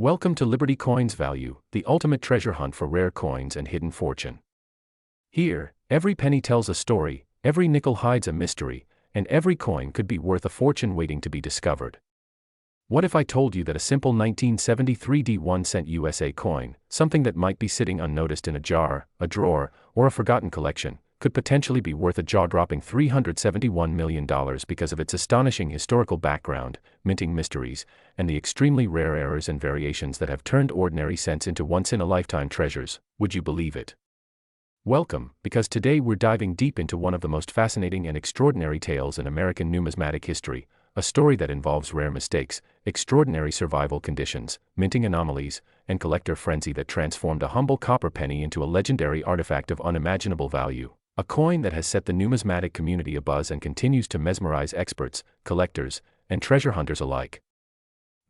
Welcome to Liberty Coins Value, the ultimate treasure hunt for rare coins and hidden fortune. Here, every penny tells a story, every nickel hides a mystery, and every coin could be worth a fortune waiting to be discovered. What if I told you that a simple 1973 D1 cent USA coin, something that might be sitting unnoticed in a jar, a drawer, or a forgotten collection, could potentially be worth a jaw-dropping $371 million because of its astonishing historical background, minting mysteries, and the extremely rare errors and variations that have turned ordinary cents into once-in-a-lifetime treasures? Would you believe it? Welcome, because today we're diving deep into one of the most fascinating and extraordinary tales in American numismatic history, a story that involves rare mistakes, extraordinary survival conditions, minting anomalies, and collector frenzy that transformed a humble copper penny into a legendary artifact of unimaginable value. A coin that has set the numismatic community abuzz and continues to mesmerize experts, collectors, and treasure hunters alike.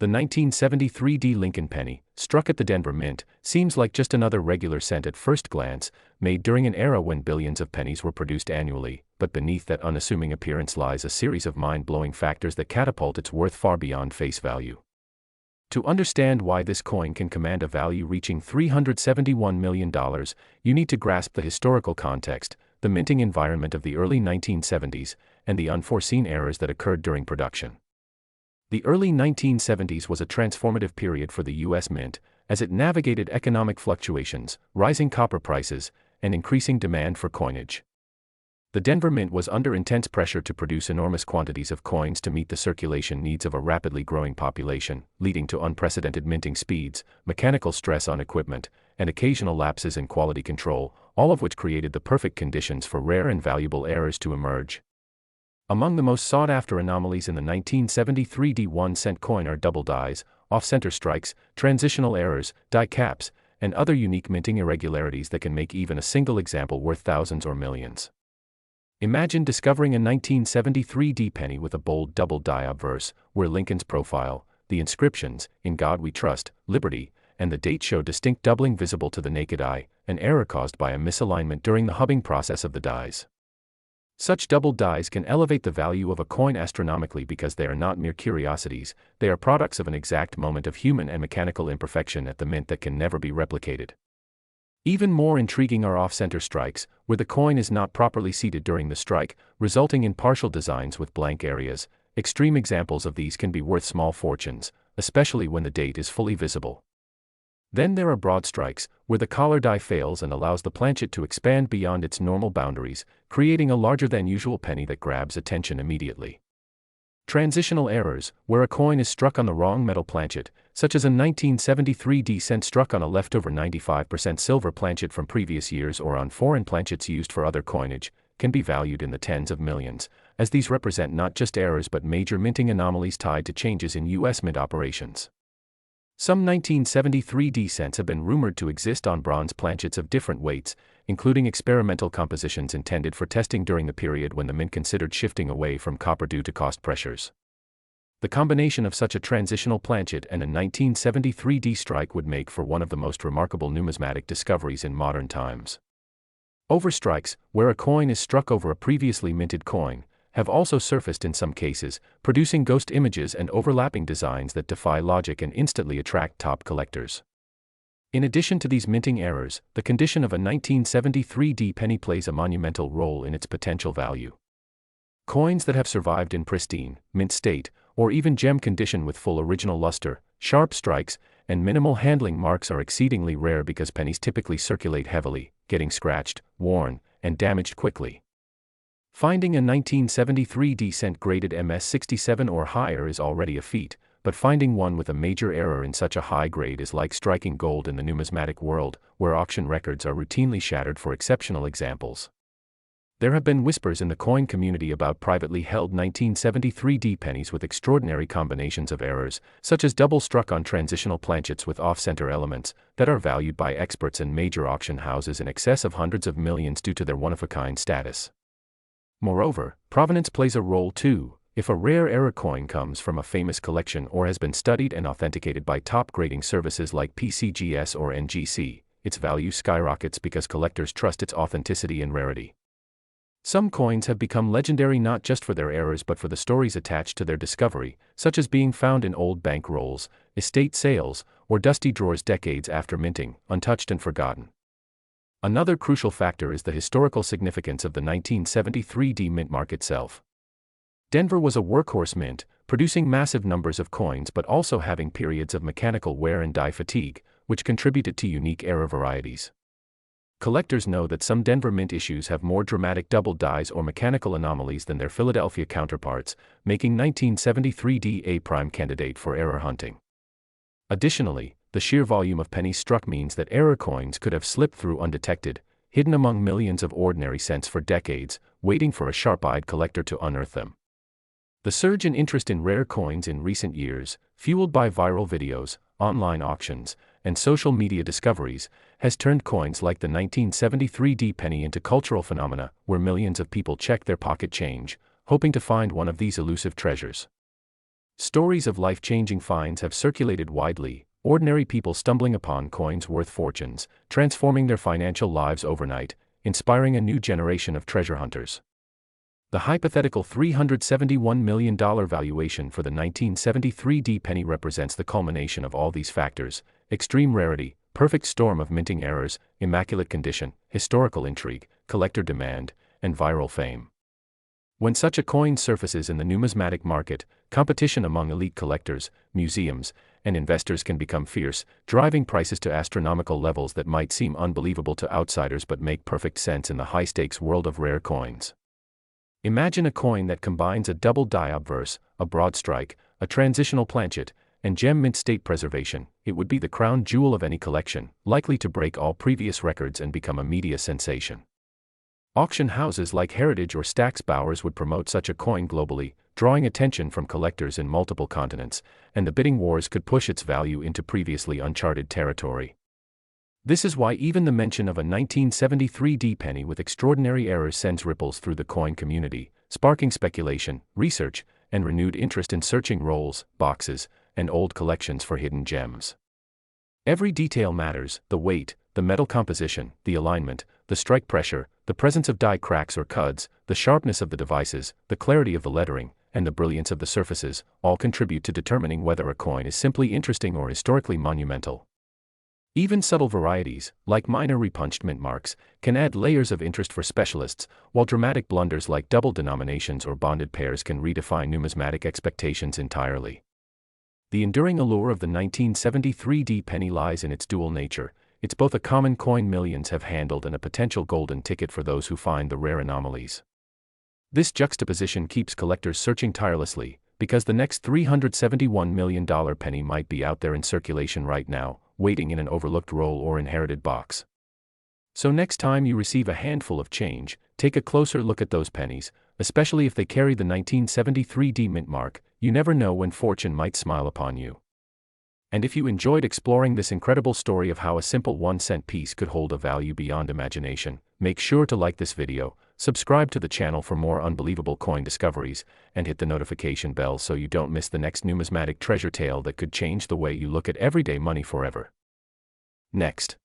The 1973 D Lincoln penny, struck at the Denver Mint, seems like just another regular cent at first glance, made during an era when billions of pennies were produced annually, but beneath that unassuming appearance lies a series of mind-blowing factors that catapult its worth far beyond face value. To understand why this coin can command a value reaching $371 million, you need to grasp the historical context, the minting environment of the early 1970s, and the unforeseen errors that occurred during production. The early 1970s was a transformative period for the U.S. Mint, as it navigated economic fluctuations, rising copper prices, and increasing demand for coinage. The Denver Mint was under intense pressure to produce enormous quantities of coins to meet the circulation needs of a rapidly growing population, leading to unprecedented minting speeds, mechanical stress on equipment, and occasional lapses in quality control, all of which created the perfect conditions for rare and valuable errors to emerge. Among the most sought-after anomalies in the 1973 D1 cent coin are double dies, off-center strikes, transitional errors, die caps, and other unique minting irregularities that can make even a single example worth thousands or millions. Imagine discovering a 1973 D penny with a bold double die obverse, where Lincoln's profile, the inscriptions, "In God We Trust, Liberty," and the date show distinct doubling visible to the naked eye, an error caused by a misalignment during the hubbing process of the dies. Such double dies can elevate the value of a coin astronomically because they are not mere curiosities, they are products of an exact moment of human and mechanical imperfection at the mint that can never be replicated. Even more intriguing are off-center strikes, where the coin is not properly seated during the strike, resulting in partial designs with blank areas. Extreme examples of these can be worth small fortunes, especially when the date is fully visible. Then there are broad strikes, where the collar die fails and allows the planchet to expand beyond its normal boundaries, creating a larger-than-usual penny that grabs attention immediately. Transitional errors, where a coin is struck on the wrong metal planchet, such as a 1973 D cent struck on a leftover 95% silver planchet from previous years or on foreign planchets used for other coinage, can be valued in the tens of millions, as these represent not just errors but major minting anomalies tied to changes in U.S. mint operations. Some 1973 D cents have been rumored to exist on bronze planchets of different weights, including experimental compositions intended for testing during the period when the mint considered shifting away from copper due to cost pressures. The combination of such a transitional planchet and a 1973 D strike would make for one of the most remarkable numismatic discoveries in modern times. Overstrikes, where a coin is struck over a previously minted coin, have also surfaced in some cases, producing ghost images and overlapping designs that defy logic and instantly attract top collectors. In addition to these minting errors, the condition of a 1973 D penny plays a monumental role in its potential value. Coins that have survived in pristine, mint state, or even gem condition with full original luster, sharp strikes, and minimal handling marks are exceedingly rare because pennies typically circulate heavily, getting scratched, worn, and damaged quickly. Finding a 1973 D cent graded MS-67 or higher is already a feat, but finding one with a major error in such a high grade is like striking gold in the numismatic world, where auction records are routinely shattered for exceptional examples. There have been whispers in the coin community about privately held 1973 D pennies with extraordinary combinations of errors, such as double struck on transitional planchets with off-center elements, that are valued by experts and major auction houses in excess of hundreds of millions due to their one-of-a-kind status. Moreover, provenance plays a role too. If a rare error coin comes from a famous collection or has been studied and authenticated by top grading services like PCGS or NGC, its value skyrockets because collectors trust its authenticity and rarity. Some coins have become legendary not just for their errors but for the stories attached to their discovery, such as being found in old bank rolls, estate sales, or dusty drawers decades after minting, untouched and forgotten. Another crucial factor is the historical significance of the 1973 D mint mark itself. Denver was a workhorse mint, producing massive numbers of coins but also having periods of mechanical wear and die fatigue, which contributed to unique era varieties. Collectors know that some Denver mint issues have more dramatic double dies or mechanical anomalies than their Philadelphia counterparts, making 1973 D a prime candidate for error hunting. Additionally, the sheer volume of pennies struck means that error coins could have slipped through undetected, hidden among millions of ordinary cents for decades, waiting for a sharp-eyed collector to unearth them. The surge in interest in rare coins in recent years, fueled by viral videos, online auctions, and social media discoveries, has turned coins like the 1973 D penny into cultural phenomena where millions of people check their pocket change, hoping to find one of these elusive treasures. Stories of life-changing finds have circulated widely, ordinary people stumbling upon coins worth fortunes, transforming their financial lives overnight, inspiring a new generation of treasure hunters. The hypothetical $371 million valuation for the 1973 D penny represents the culmination of all these factors: extreme rarity, perfect storm of minting errors, immaculate condition, historical intrigue, collector demand, and viral fame. When such a coin surfaces in the numismatic market, competition among elite collectors, museums, and investors can become fierce, driving prices to astronomical levels that might seem unbelievable to outsiders but make perfect sense in the high-stakes world of rare coins. Imagine a coin that combines a double die obverse, a broad strike, a transitional planchet, and gem mint state preservation. It would be the crown jewel of any collection, likely to break all previous records and become a media sensation. Auction houses like Heritage or Stack's Bowers would promote such a coin globally, drawing attention from collectors in multiple continents, and the bidding wars could push its value into previously uncharted territory. This is why even the mention of a 1973 D penny with extraordinary errors sends ripples through the coin community, sparking speculation, research, and renewed interest in searching rolls, boxes, and old collections for hidden gems. Every detail matters: the weight, the metal composition, the alignment, the strike pressure, the presence of die cracks or cuds, the sharpness of the devices, the clarity of the lettering, and the brilliance of the surfaces, all contribute to determining whether a coin is simply interesting or historically monumental. Even subtle varieties, like minor repunched mint marks, can add layers of interest for specialists, while dramatic blunders like double denominations or bonded pairs can redefine numismatic expectations entirely. The enduring allure of the 1973 D penny lies in its dual nature. It's both a common coin millions have handled and a potential golden ticket for those who find the rare anomalies. This juxtaposition keeps collectors searching tirelessly, because the next $371 million penny might be out there in circulation right now, waiting in an overlooked roll or inherited box. So next time you receive a handful of change, take a closer look at those pennies, especially if they carry the 1973 D mint mark. You never know when fortune might smile upon you. And if you enjoyed exploring this incredible story of how a simple 1-cent piece could hold a value beyond imagination, make sure to like this video, subscribe to the channel for more unbelievable coin discoveries, and hit the notification bell so you don't miss the next numismatic treasure tale that could change the way you look at everyday money forever. Next.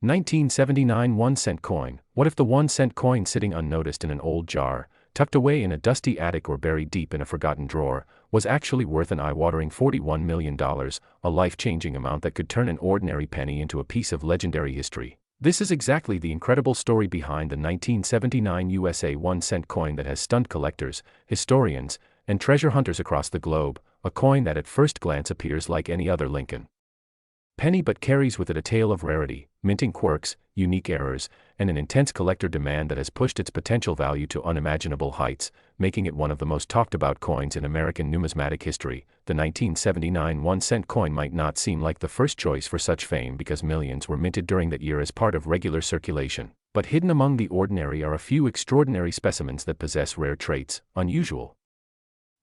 1979 1-cent coin. What if the 1-cent coin sitting unnoticed in an old jar, tucked away in a dusty attic or buried deep in a forgotten drawer, was actually worth an eye-watering $41 million, a life-changing amount that could turn an ordinary penny into a piece of legendary history? This is exactly the incredible story behind the 1979 USA 1-cent coin that has stunned collectors, historians, and treasure hunters across the globe, a coin that at first glance appears like any other Lincoln penny but carries with it a tale of rarity, minting quirks, unique errors, and an intense collector demand that has pushed its potential value to unimaginable heights, making it one of the most talked-about coins in American numismatic history. The 1979 1-cent coin might not seem like the first choice for such fame because millions were minted during that year as part of regular circulation, but hidden among the ordinary are a few extraordinary specimens that possess rare traits, unusual,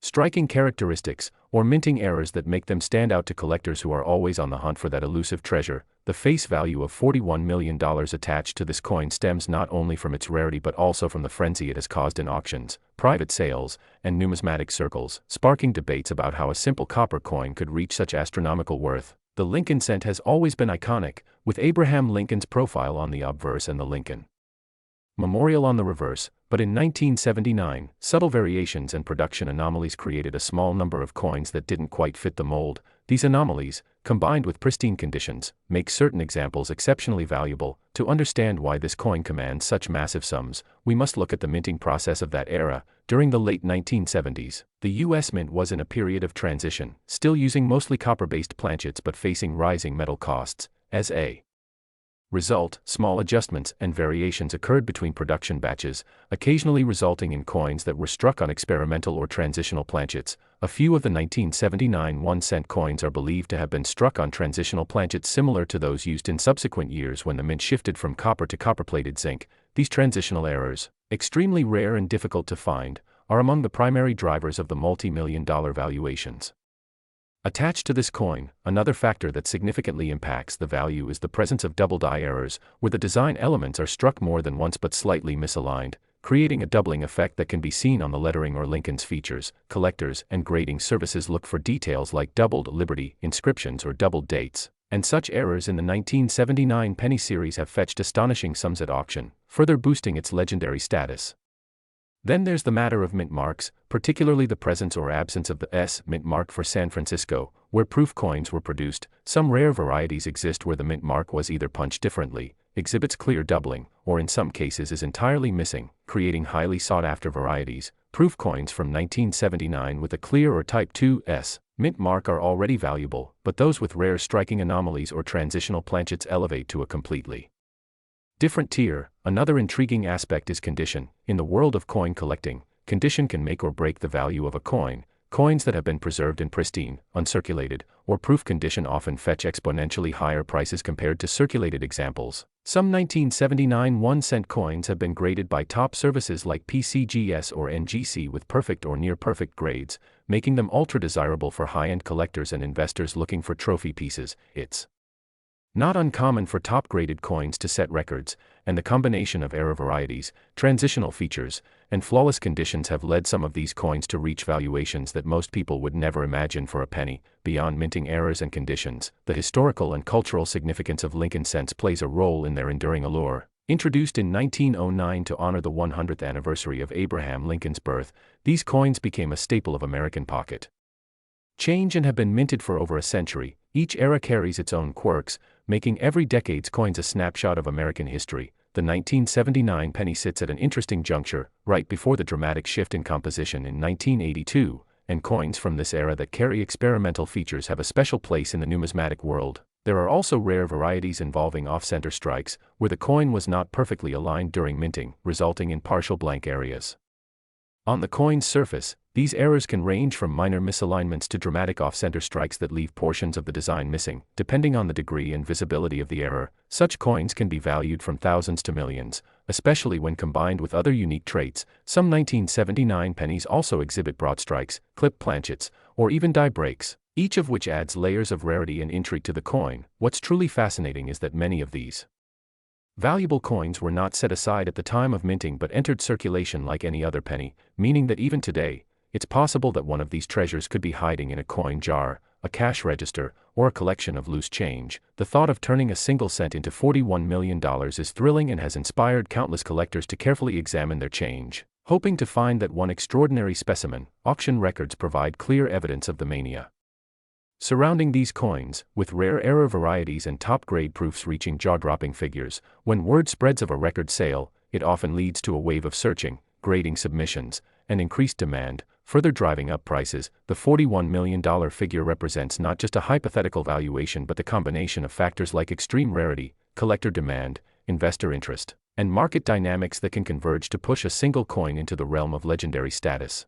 striking characteristics, or minting errors that make them stand out to collectors who are always on the hunt for that elusive treasure. The face value of $41 million attached to this coin stems not only from its rarity but also from the frenzy it has caused in auctions, private sales, and numismatic circles, sparking debates about how a simple copper coin could reach such astronomical worth. The Lincoln cent has always been iconic, with Abraham Lincoln's profile on the obverse and the Lincoln Memorial on the reverse, But in 1979, subtle variations and production anomalies created a small number of coins that didn't quite fit the mold. These anomalies, combined with pristine conditions, make certain examples exceptionally valuable. To understand why this coin commands such massive sums, we must look at the minting process of that era. During the late 1970s, the U.S. Mint was in a period of transition, still using mostly copper-based planchets but facing rising metal costs. As a result, small adjustments and variations occurred between production batches, occasionally resulting in coins that were struck on experimental or transitional planchets. A few of the 1979 1-cent coins are believed to have been struck on transitional planchets similar to those used in subsequent years when the mint shifted from copper to copper-plated zinc. These transitional errors, extremely rare and difficult to find, are among the primary drivers of the multi-million-dollar valuations. Attached to this coin, another factor that significantly impacts the value is the presence of double die errors, where the design elements are struck more than once but slightly misaligned, creating a doubling effect that can be seen on the lettering or Lincoln's features. Collectors and grading services look for details like doubled Liberty inscriptions or doubled dates, and such errors in the 1979 penny series have fetched astonishing sums at auction, further boosting its legendary status. Then there's the matter of mint marks, particularly the presence or absence of the S mint mark for San Francisco, where proof coins were produced. Some rare varieties exist where the mint mark was either punched differently, exhibits clear doubling, or in some cases is entirely missing, creating highly sought-after varieties. Proof coins from 1979 with a clear or Type 2 S mint mark are already valuable, but those with rare striking anomalies or transitional planchets elevate to a completely different tier. Another intriguing aspect is condition. In the world of coin collecting, condition can make or break the value of a coin. Coins that have been preserved in pristine, uncirculated, or proof condition often fetch exponentially higher prices compared to circulated examples. Some 1979 1-cent coins have been graded by top services like PCGS or NGC with perfect or near-perfect grades, making them ultra-desirable for high-end collectors and investors looking for trophy pieces. It's not uncommon for top-graded coins to set records, and the combination of error varieties, transitional features, and flawless conditions have led some of these coins to reach valuations that most people would never imagine for a penny. Beyond minting errors and conditions, the historical and cultural significance of Lincoln cents plays a role in their enduring allure. Introduced in 1909 to honor the 100th anniversary of Abraham Lincoln's birth, these coins became a staple of American pocket change and have been minted for over a century. Each era carries its own quirks, making every decade's coins a snapshot of American history. The 1979 penny sits at an interesting juncture, right before the dramatic shift in composition in 1982, and coins from this era that carry experimental features have a special place in the numismatic world. There are also rare varieties involving off-center strikes, where the coin was not perfectly aligned during minting, resulting in partial blank areas on the coin's surface. These errors can range from minor misalignments to dramatic off-center strikes that leave portions of the design missing. Depending on the degree and visibility of the error, such coins can be valued from thousands to millions, especially when combined with other unique traits. Some 1979 pennies also exhibit broad strikes, clipped planchets, or even die breaks, each of which adds layers of rarity and intrigue to the coin. What's truly fascinating is that many of these valuable coins were not set aside at the time of minting but entered circulation like any other penny, meaning that even today, it's possible that one of these treasures could be hiding in a coin jar, a cash register, or a collection of loose change. The thought of turning a single cent into $41 million is thrilling and has inspired countless collectors to carefully examine their change, hoping to find that one extraordinary specimen. Auction records provide clear evidence of the mania surrounding these coins, with rare error varieties and top-grade proofs reaching jaw-dropping figures. When word spreads of a record sale, it often leads to a wave of searching, grading submissions, and increased demand, further driving up prices. The $41 million figure represents not just a hypothetical valuation but the combination of factors like extreme rarity, collector demand, investor interest, and market dynamics that can converge to push a single coin into the realm of legendary status.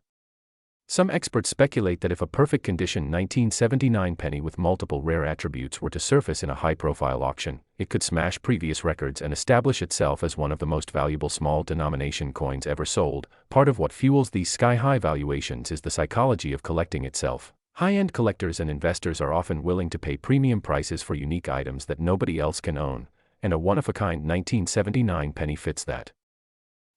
Some experts speculate that if a perfect condition 1979 penny with multiple rare attributes were to surface in a high-profile auction, it could smash previous records and establish itself as one of the most valuable small-denomination coins ever sold. Part of what fuels these sky-high valuations is the psychology of collecting itself. High-end collectors and investors are often willing to pay premium prices for unique items that nobody else can own, and a one-of-a-kind 1979 penny fits that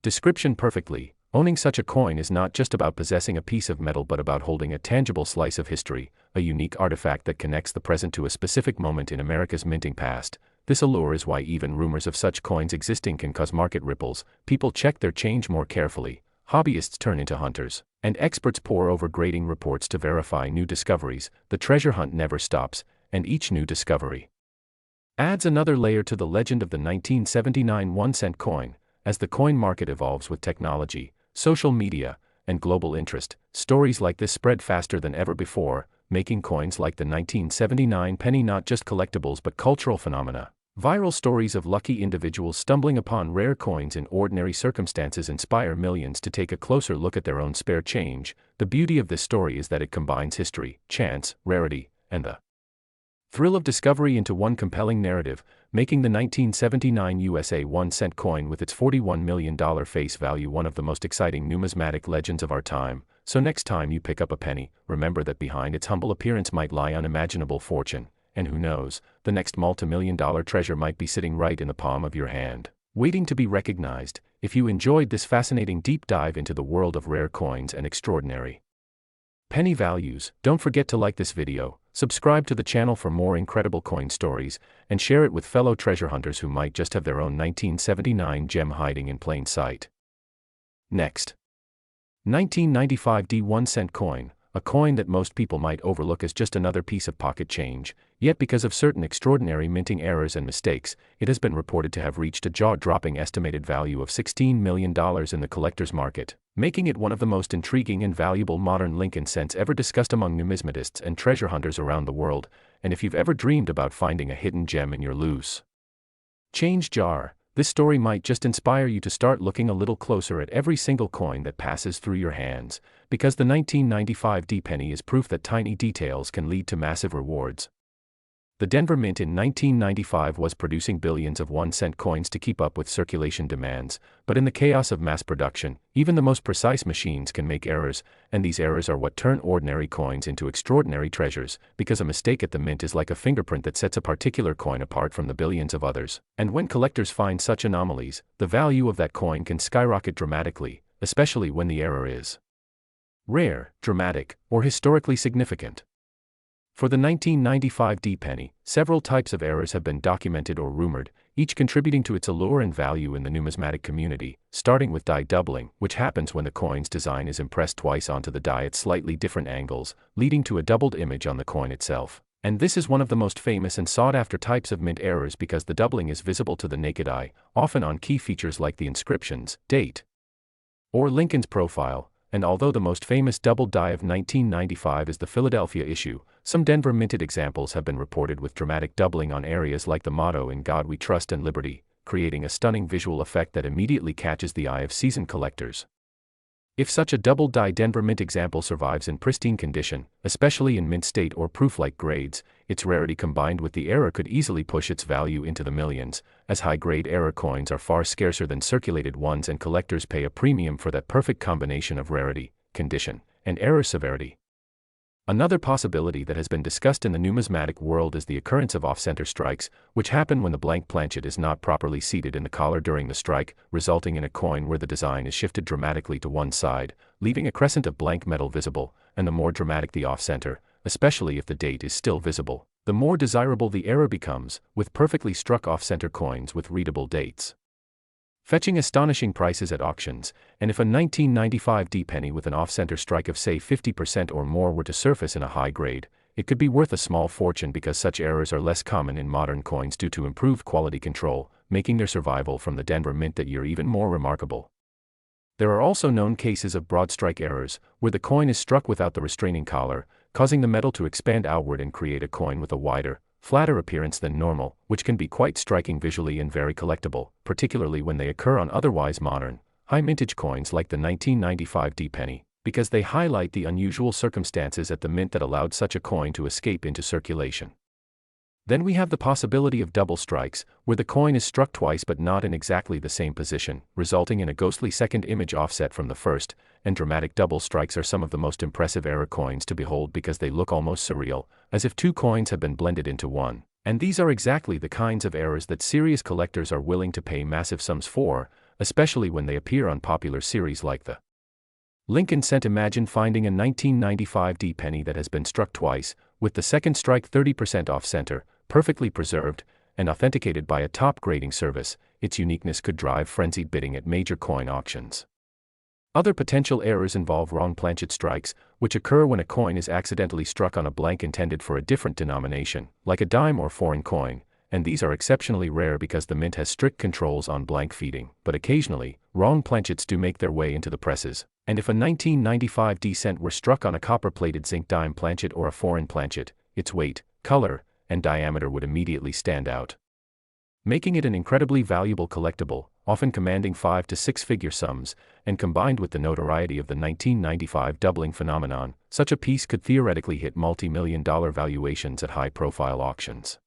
description perfectly. Owning such a coin is not just about possessing a piece of metal but about holding a tangible slice of history, a unique artifact that connects the present to a specific moment in America's minting past. This allure is why even rumors of such coins existing can cause market ripples. People check their change more carefully, hobbyists turn into hunters, and experts pore over grading reports to verify new discoveries. The treasure hunt never stops, and each new discovery adds another layer to the legend of the 1979 1-cent coin. As the coin market evolves with technology, social media, and global interest, stories like this spread faster than ever before, making coins like the 1979 penny not just collectibles but cultural phenomena. Viral stories of lucky individuals stumbling upon rare coins in ordinary circumstances inspire millions to take a closer look at their own spare change. The beauty of this story is that it combines history, chance, rarity, and the thrill of discovery into one compelling narrative, making the 1979 USA 1-cent coin with its $41 million face value one of the most exciting numismatic legends of our time. So next time you pick up a penny, remember that behind its humble appearance might lie unimaginable fortune, and who knows, the next multi-million-dollar treasure might be sitting right in the palm of your hand, waiting to be recognized. If you enjoyed this fascinating deep dive into the world of rare coins and extraordinary penny values, don't forget to like this video, subscribe to the channel for more incredible coin stories, and share it with fellow treasure hunters who might just have their own 1979 gem hiding in plain sight. Next, 1995 D 1-cent coin, a coin that most people might overlook as just another piece of pocket change, yet because of certain extraordinary minting errors and mistakes, it has been reported to have reached a jaw-dropping estimated value of $16 million in the collector's market, making it one of the most intriguing and valuable modern Lincoln cents ever discussed among numismatists and treasure hunters around the world. And if you've ever dreamed about finding a hidden gem in your loose change jar, this story might just inspire you to start looking a little closer at every single coin that passes through your hands, because the 1995 D penny is proof that tiny details can lead to massive rewards. The Denver Mint in 1995 was producing billions of 1-cent coins to keep up with circulation demands, but in the chaos of mass production, even the most precise machines can make errors, and these errors are what turn ordinary coins into extraordinary treasures, because a mistake at the mint is like a fingerprint that sets a particular coin apart from the billions of others. And when collectors find such anomalies, the value of that coin can skyrocket dramatically, especially when the error is rare, dramatic, or historically significant. For the 1995 D penny, several types of errors have been documented or rumored, each contributing to its allure and value in the numismatic community, starting with die doubling, which happens when the coin's design is impressed twice onto the die at slightly different angles, leading to a doubled image on the coin itself. And this is one of the most famous and sought-after types of mint errors because the doubling is visible to the naked eye, often on key features like the inscriptions, date, or Lincoln's profile. And although the most famous doubled die of 1995 is the Philadelphia issue, some Denver minted examples have been reported with dramatic doubling on areas like the motto "In God We Trust and Liberty," creating a stunning visual effect that immediately catches the eye of seasoned collectors. If such a doubled die Denver Mint example survives in pristine condition, especially in mint state or proof-like grades, its rarity combined with the error could easily push its value into the millions, as high-grade error coins are far scarcer than circulated ones and collectors pay a premium for that perfect combination of rarity, condition, and error severity. Another possibility that has been discussed in the numismatic world is the occurrence of off-center strikes, which happen when the blank planchet is not properly seated in the collar during the strike, resulting in a coin where the design is shifted dramatically to one side, leaving a crescent of blank metal visible, and the more dramatic the off-center, especially if the date is still visible, the more desirable the error becomes, with perfectly struck off-center coins with readable dates fetching astonishing prices at auctions. And if a 1995 D penny with an off-center strike of say 50% or more were to surface in a high grade, it could be worth a small fortune because such errors are less common in modern coins due to improved quality control, making their survival from the Denver Mint that year even more remarkable. There are also known cases of broad strike errors, where the coin is struck without the restraining collar, causing the metal to expand outward and create a coin with a wider, flatter appearance than normal, which can be quite striking visually and very collectible, particularly when they occur on otherwise modern, high-mintage coins like the 1995 D penny, because they highlight the unusual circumstances at the mint that allowed such a coin to escape into circulation. Then we have the possibility of double strikes, where the coin is struck twice but not in exactly the same position, resulting in a ghostly second image offset from the first, and dramatic double strikes are some of the most impressive error coins to behold because they look almost surreal, as if two coins have been blended into one. And these are exactly the kinds of errors that serious collectors are willing to pay massive sums for, especially when they appear on popular series like the Lincoln cent. Imagine finding a 1995 D penny that has been struck twice, with the second strike 30% off-center, perfectly preserved, and authenticated by a top grading service, its uniqueness could drive frenzied bidding at major coin auctions. Other potential errors involve wrong planchet strikes, which occur when a coin is accidentally struck on a blank intended for a different denomination, like a dime or foreign coin, and these are exceptionally rare because the mint has strict controls on blank feeding, but occasionally, wrong planchets do make their way into the presses, and if a 1995 D cent were struck on a copper-plated zinc dime planchet or a foreign planchet, its weight, color, and diameter would immediately stand out, making it an incredibly valuable collectible, often commanding 5 to 6-figure sums, and combined with the notoriety of the 1995 doubling phenomenon, such a piece could theoretically hit multi-million-dollar valuations at high-profile auctions.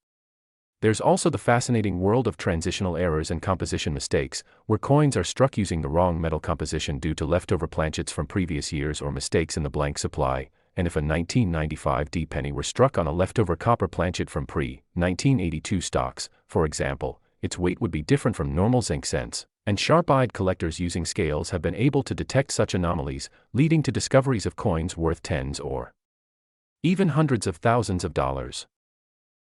There's also the fascinating world of transitional errors and composition mistakes, where coins are struck using the wrong metal composition due to leftover planchets from previous years or mistakes in the blank supply, and if a 1995 D penny were struck on a leftover copper planchet from pre-1982 stocks, for example, its weight would be different from normal zinc cents, and sharp-eyed collectors using scales have been able to detect such anomalies, leading to discoveries of coins worth tens or even hundreds of thousands of dollars.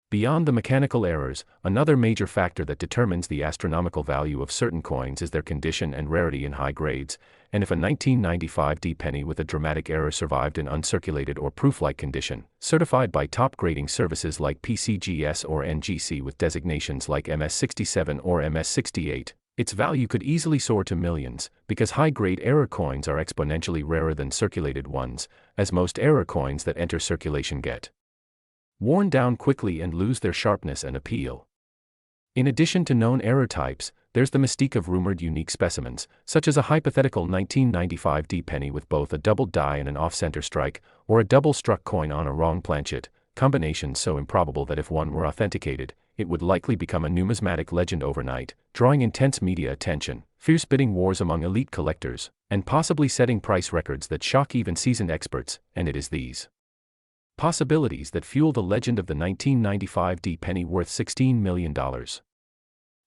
Beyond the mechanical errors, another major factor that determines the astronomical value of certain coins is their condition and rarity in high grades, and if a 1995 D penny with a dramatic error survived in uncirculated or proof-like condition, certified by top grading services like PCGS or NGC with designations like MS67 or MS68, its value could easily soar to millions, because high-grade error coins are exponentially rarer than circulated ones, as most error coins that enter circulation get worn down quickly and lose their sharpness and appeal. In addition to known error types, there's the mystique of rumored unique specimens, such as a hypothetical 1995 D penny with both a double die and an off-center strike, or a double-struck coin on a wrong planchet, combinations so improbable that if one were authenticated, it would likely become a numismatic legend overnight, drawing intense media attention, fierce bidding wars among elite collectors, and possibly setting price records that shock even seasoned experts, and it is these possibilities that fuel the legend of the 1995 D penny worth $16 million.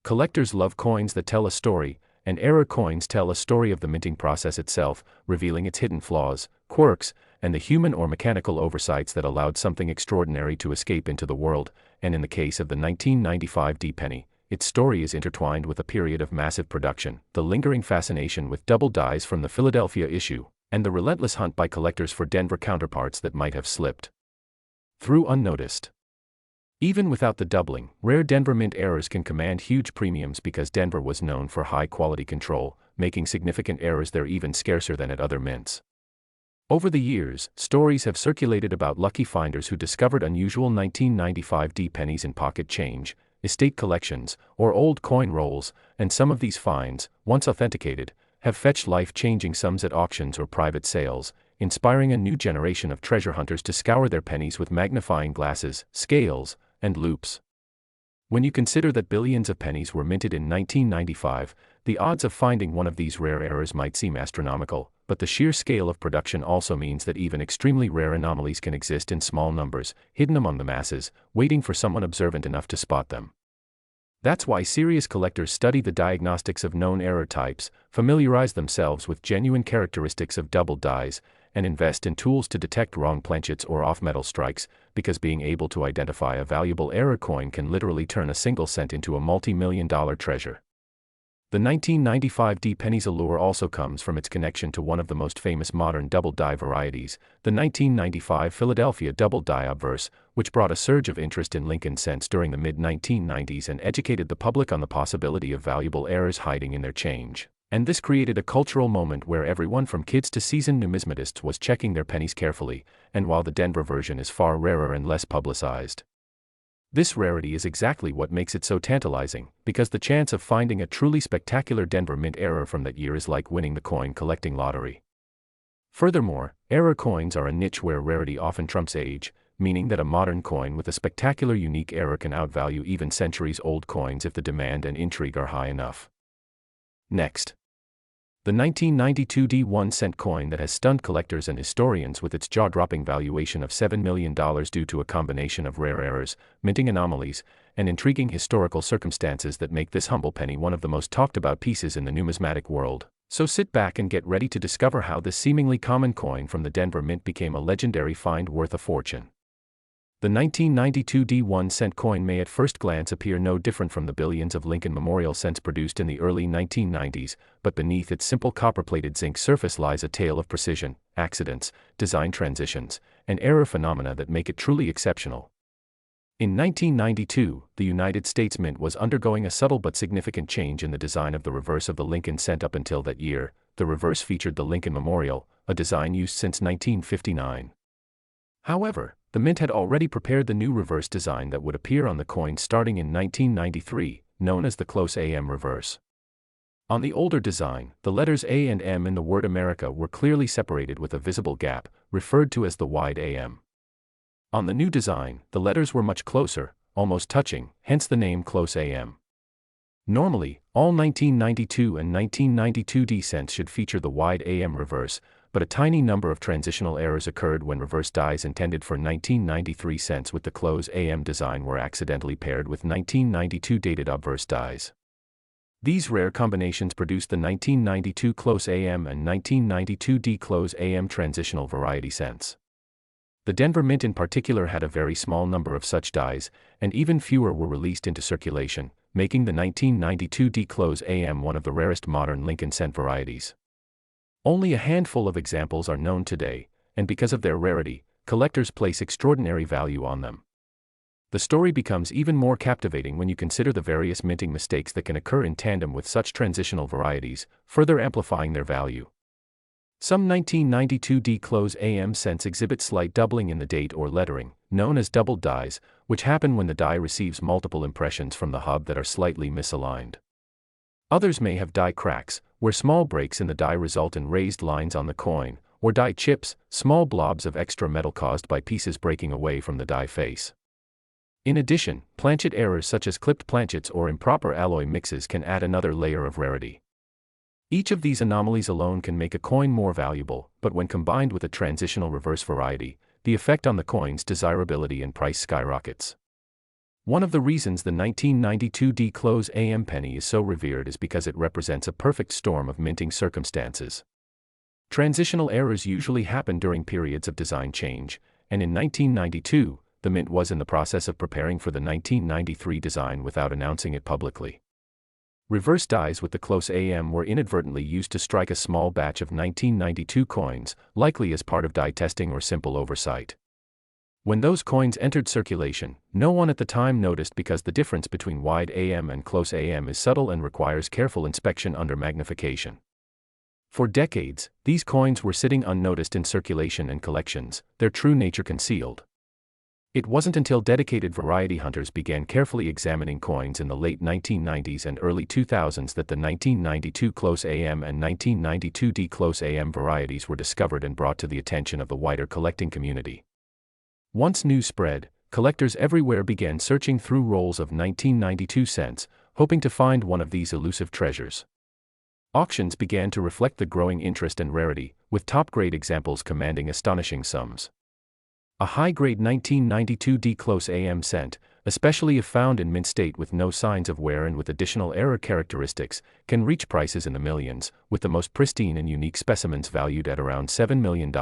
Collectors love coins that tell a story, and error coins tell a story of the minting process itself, revealing its hidden flaws, quirks, and the human or mechanical oversights that allowed something extraordinary to escape into the world, and in the case of the 1995 D penny, its story is intertwined with a period of massive production, the lingering fascination with double dies from the Philadelphia issue, and the relentless hunt by collectors for Denver counterparts that might have slipped through unnoticed. Even without the doubling, rare Denver mint errors can command huge premiums because Denver was known for high-quality control, making significant errors there even scarcer than at other mints. Over the years, stories have circulated about lucky finders who discovered unusual 1995 D pennies in pocket change, estate collections, or old coin rolls, and some of these finds, once authenticated, have fetched life-changing sums at auctions or private sales, inspiring a new generation of treasure hunters to scour their pennies with magnifying glasses, scales, and loupes. When you consider that billions of pennies were minted in 1995, the odds of finding one of these rare errors might seem astronomical, but the sheer scale of production also means that even extremely rare anomalies can exist in small numbers, hidden among the masses, waiting for someone observant enough to spot them. That's why serious collectors study the diagnostics of known error types, familiarize themselves with genuine characteristics of double dies, and invest in tools to detect wrong planchets or off-metal strikes, because being able to identify a valuable error coin can literally turn a single cent into a multi-million-dollar treasure. The 1995 D penny's allure also comes from its connection to one of the most famous modern double die varieties, the 1995 Philadelphia double die obverse, which brought a surge of interest in Lincoln cents during the mid-1990s and educated the public on the possibility of valuable errors hiding in their change. And this created a cultural moment where everyone from kids to seasoned numismatists was checking their pennies carefully, and while the Denver version is far rarer and less publicized, this rarity is exactly what makes it so tantalizing, because the chance of finding a truly spectacular Denver mint error from that year is like winning the coin collecting lottery. Furthermore, error coins are a niche where rarity often trumps age, meaning that a modern coin with a spectacular unique error can outvalue even centuries-old coins if the demand and intrigue are high enough. Next, the 1992 D 1-cent coin that has stunned collectors and historians with its jaw-dropping valuation of $7 million due to a combination of rare errors, minting anomalies, and intriguing historical circumstances that make this humble penny one of the most talked-about pieces in the numismatic world. So sit back and get ready to discover how this seemingly common coin from the Denver Mint became a legendary find worth a fortune. The 1992 D1-cent coin may at first glance appear no different from the billions of Lincoln Memorial cents produced in the early 1990s, but beneath its simple copper-plated zinc surface lies a tale of precision, accidents, design transitions, and error phenomena that make it truly exceptional. In 1992, the United States Mint was undergoing a subtle but significant change in the design of the reverse of the Lincoln cent. Up until that year, the reverse featured the Lincoln Memorial, a design used since 1959. However, the Mint had already prepared the new reverse design that would appear on the coin starting in 1993, known as the close AM reverse. On the older design, the letters A and M in the word America were clearly separated with a visible gap, referred to as the wide AM. On the new design, the letters were much closer, almost touching, hence the name close AM. Normally, all 1992 and 1992 D cents should feature the wide AM reverse, but a tiny number of transitional errors occurred when reverse dies intended for 1993 cents with the close AM design were accidentally paired with 1992 dated obverse dies. These rare combinations produced the 1992 close AM and 1992 D close AM transitional variety cents. The Denver Mint in particular had a very small number of such dies, and even fewer were released into circulation, making the 1992 D close AM one of the rarest modern Lincoln cent varieties. Only a handful of examples are known today, and because of their rarity, collectors place extraordinary value on them. The story becomes even more captivating when you consider the various minting mistakes that can occur in tandem with such transitional varieties, further amplifying their value. Some 1992 D close AM cents exhibit slight doubling in the date or lettering, known as doubled dies, which happen when the die receives multiple impressions from the hub that are slightly misaligned. Others may have die cracks, where small breaks in the die result in raised lines on the coin, or die chips, small blobs of extra metal caused by pieces breaking away from the die face. In addition, planchet errors such as clipped planchets or improper alloy mixes can add another layer of rarity. Each of these anomalies alone can make a coin more valuable, but when combined with a transitional reverse variety, the effect on the coin's desirability and price skyrockets. One of the reasons the 1992 D close AM penny is so revered is because it represents a perfect storm of minting circumstances. Transitional errors usually happen during periods of design change, and in 1992, the Mint was in the process of preparing for the 1993 design without announcing it publicly. Reverse dies with the close AM were inadvertently used to strike a small batch of 1992 coins, likely as part of die testing or simple oversight. When those coins entered circulation, no one at the time noticed because the difference between wide AM and close AM is subtle and requires careful inspection under magnification. For decades, these coins were sitting unnoticed in circulation and collections, their true nature concealed. It wasn't until dedicated variety hunters began carefully examining coins in the late 1990s and early 2000s that the 1992 close AM and 1992 D close AM varieties were discovered and brought to the attention of the wider collecting community. Once news spread, collectors everywhere began searching through rolls of 1992 cents, hoping to find one of these elusive treasures. Auctions began to reflect the growing interest and rarity, with top-grade examples commanding astonishing sums. A high-grade 1992 D close AM cent, especially if found in mint state with no signs of wear and with additional error characteristics, can reach prices in the millions, with the most pristine and unique specimens valued at around $7 million.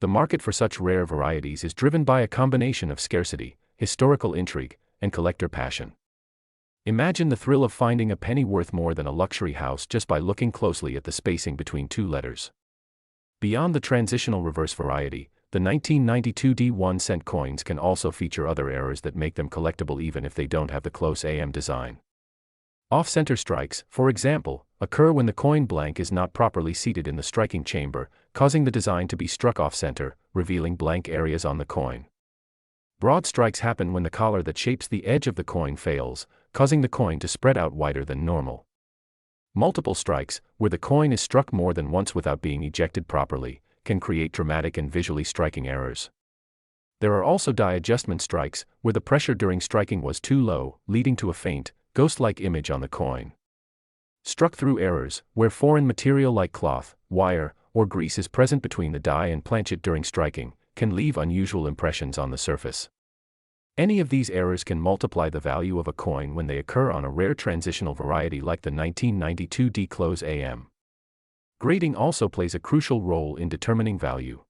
The market for such rare varieties is driven by a combination of scarcity, historical intrigue, and collector passion. Imagine the thrill of finding a penny worth more than a luxury house just by looking closely at the spacing between two letters. Beyond the transitional reverse variety, the 1992 D1-cent coins can also feature other errors that make them collectible even if they don't have the close AM design. Off-center strikes, for example, occur when the coin blank is not properly seated in the striking chamber, causing the design to be struck off-center, revealing blank areas on the coin. Broad strikes happen when the collar that shapes the edge of the coin fails, causing the coin to spread out wider than normal. Multiple strikes, where the coin is struck more than once without being ejected properly, can create dramatic and visually striking errors. There are also die adjustment strikes, where the pressure during striking was too low, leading to a faint, ghost-like image on the coin. Struck-through errors, where foreign material like cloth, wire, or grease is present between the die and planchet during striking, can leave unusual impressions on the surface. Any of these errors can multiply the value of a coin when they occur on a rare transitional variety like the 1992 D close AM. Grading also plays a crucial role in determining value.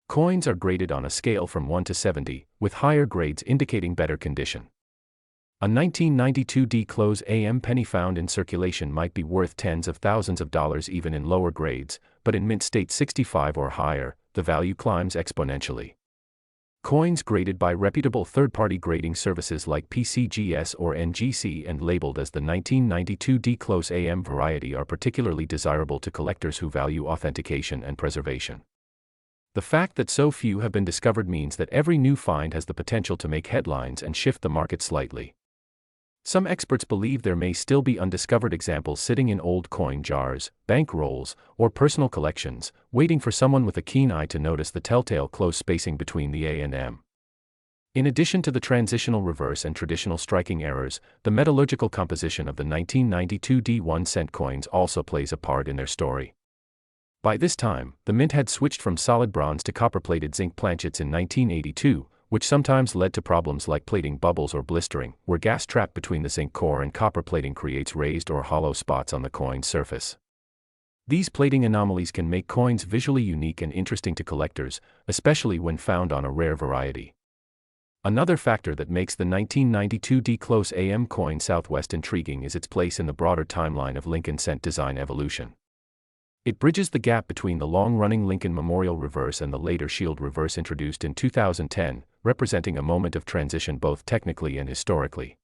Coins are graded on a scale from 1 to 70, with higher grades indicating better condition. A 1992 D-close AM penny found in circulation might be worth tens of thousands of dollars even in lower grades, but in mint state 65 or higher, the value climbs exponentially. Coins graded by reputable third-party grading services like PCGS or NGC and labeled as the 1992 D-close AM variety are particularly desirable to collectors who value authentication and preservation. The fact that so few have been discovered means that every new find has the potential to make headlines and shift the market slightly. Some experts believe there may still be undiscovered examples sitting in old coin jars, bank rolls, or personal collections, waiting for someone with a keen eye to notice the telltale close spacing between the A and M. In addition to the transitional reverse and traditional striking errors, the metallurgical composition of the 1992 D1-cent coins also plays a part in their story. By this time, the mint had switched from solid bronze to copper-plated zinc planchets in 1982, which sometimes led to problems like plating bubbles or blistering, where gas trapped between the zinc core and copper plating creates raised or hollow spots on the coin's surface. These plating anomalies can make coins visually unique and interesting to collectors, especially when found on a rare variety. Another factor that makes the 1992 D-close AM coin Southwest intriguing is its place in the broader timeline of Lincoln cent design evolution. It bridges the gap between the long-running Lincoln Memorial reverse and the later Shield reverse introduced in 2010, representing a moment of transition both technically and historically.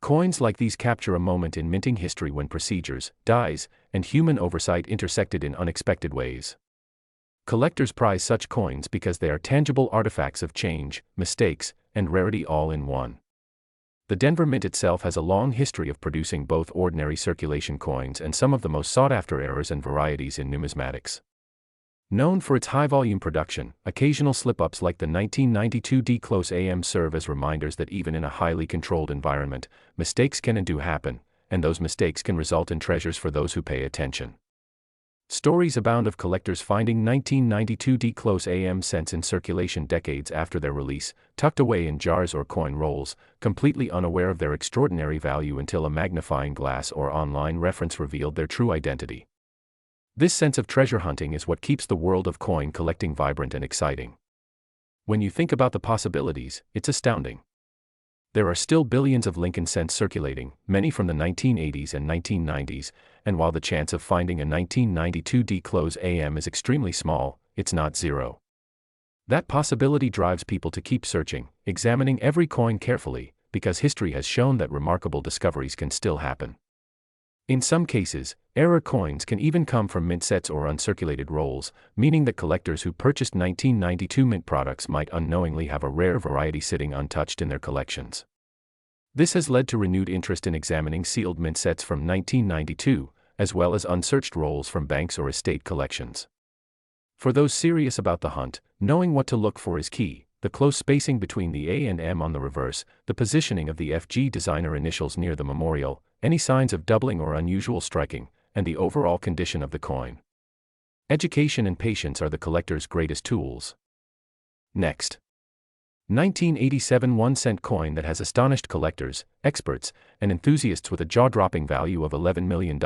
Coins like these capture a moment in minting history when procedures, dies, and human oversight intersected in unexpected ways. Collectors prize such coins because they are tangible artifacts of change, mistakes, and rarity all in one. The Denver Mint itself has a long history of producing both ordinary circulation coins and some of the most sought-after errors and varieties in numismatics. Known for its high-volume production, occasional slip-ups like the 1992 D-close AM serve as reminders that even in a highly controlled environment, mistakes can and do happen, and those mistakes can result in treasures for those who pay attention. Stories abound of collectors finding 1992 D-close AM cents in circulation decades after their release, tucked away in jars or coin rolls, completely unaware of their extraordinary value until a magnifying glass or online reference revealed their true identity. This sense of treasure hunting is what keeps the world of coin collecting vibrant and exciting. When you think about the possibilities, it's astounding. There are still billions of Lincoln cents circulating, many from the 1980s and 1990s, and while the chance of finding a 1992 D-close AM is extremely small, it's not zero. That possibility drives people to keep searching, examining every coin carefully, because history has shown that remarkable discoveries can still happen. In some cases, error coins can even come from mint sets or uncirculated rolls, meaning that collectors who purchased 1992 mint products might unknowingly have a rare variety sitting untouched in their collections. This has led to renewed interest in examining sealed mint sets from 1992, as well as unsearched rolls from banks or estate collections. For those serious about the hunt, knowing what to look for is key: the close spacing between the A and M on the reverse, the positioning of the FG designer initials near the memorial, any signs of doubling or unusual striking, and the overall condition of the coin. Education and patience are the collector's greatest tools. Next. 1987 1-cent coin that has astonished collectors, experts, and enthusiasts with a jaw-dropping value of $11 million,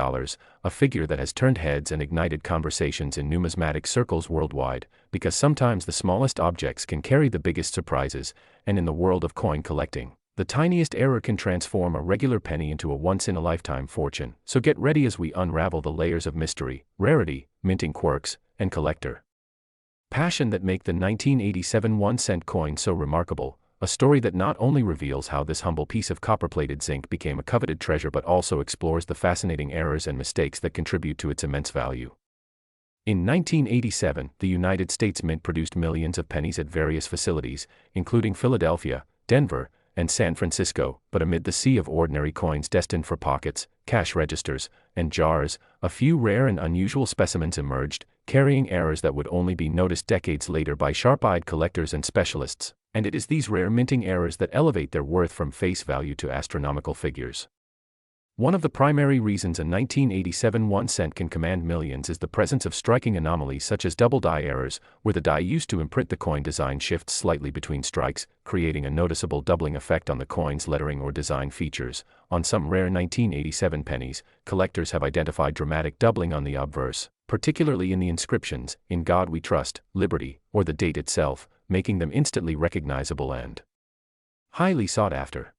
a figure that has turned heads and ignited conversations in numismatic circles worldwide, because sometimes the smallest objects can carry the biggest surprises, and in the world of coin collecting, the tiniest error can transform a regular penny into a once-in-a-lifetime fortune. So get ready as we unravel the layers of mystery, rarity, minting quirks, and collector passion that make the 1987 1-cent coin so remarkable, a story that not only reveals how this humble piece of copper-plated zinc became a coveted treasure but also explores the fascinating errors and mistakes that contribute to its immense value. In 1987, the United States Mint produced millions of pennies at various facilities, including Philadelphia, Denver, and San Francisco, but amid the sea of ordinary coins destined for pockets, cash registers, and jars, a few rare and unusual specimens emerged, carrying errors that would only be noticed decades later by sharp-eyed collectors and specialists, and it is these rare minting errors that elevate their worth from face value to astronomical figures. One of the primary reasons a 1987 1 cent can command millions is the presence of striking anomalies such as double die errors, where the die used to imprint the coin design shifts slightly between strikes, creating a noticeable doubling effect on the coin's lettering or design features. On some rare 1987 pennies, collectors have identified dramatic doubling on the obverse, particularly in the inscriptions, "In God We Trust," "Liberty," or the date itself, making them instantly recognizable and highly sought after.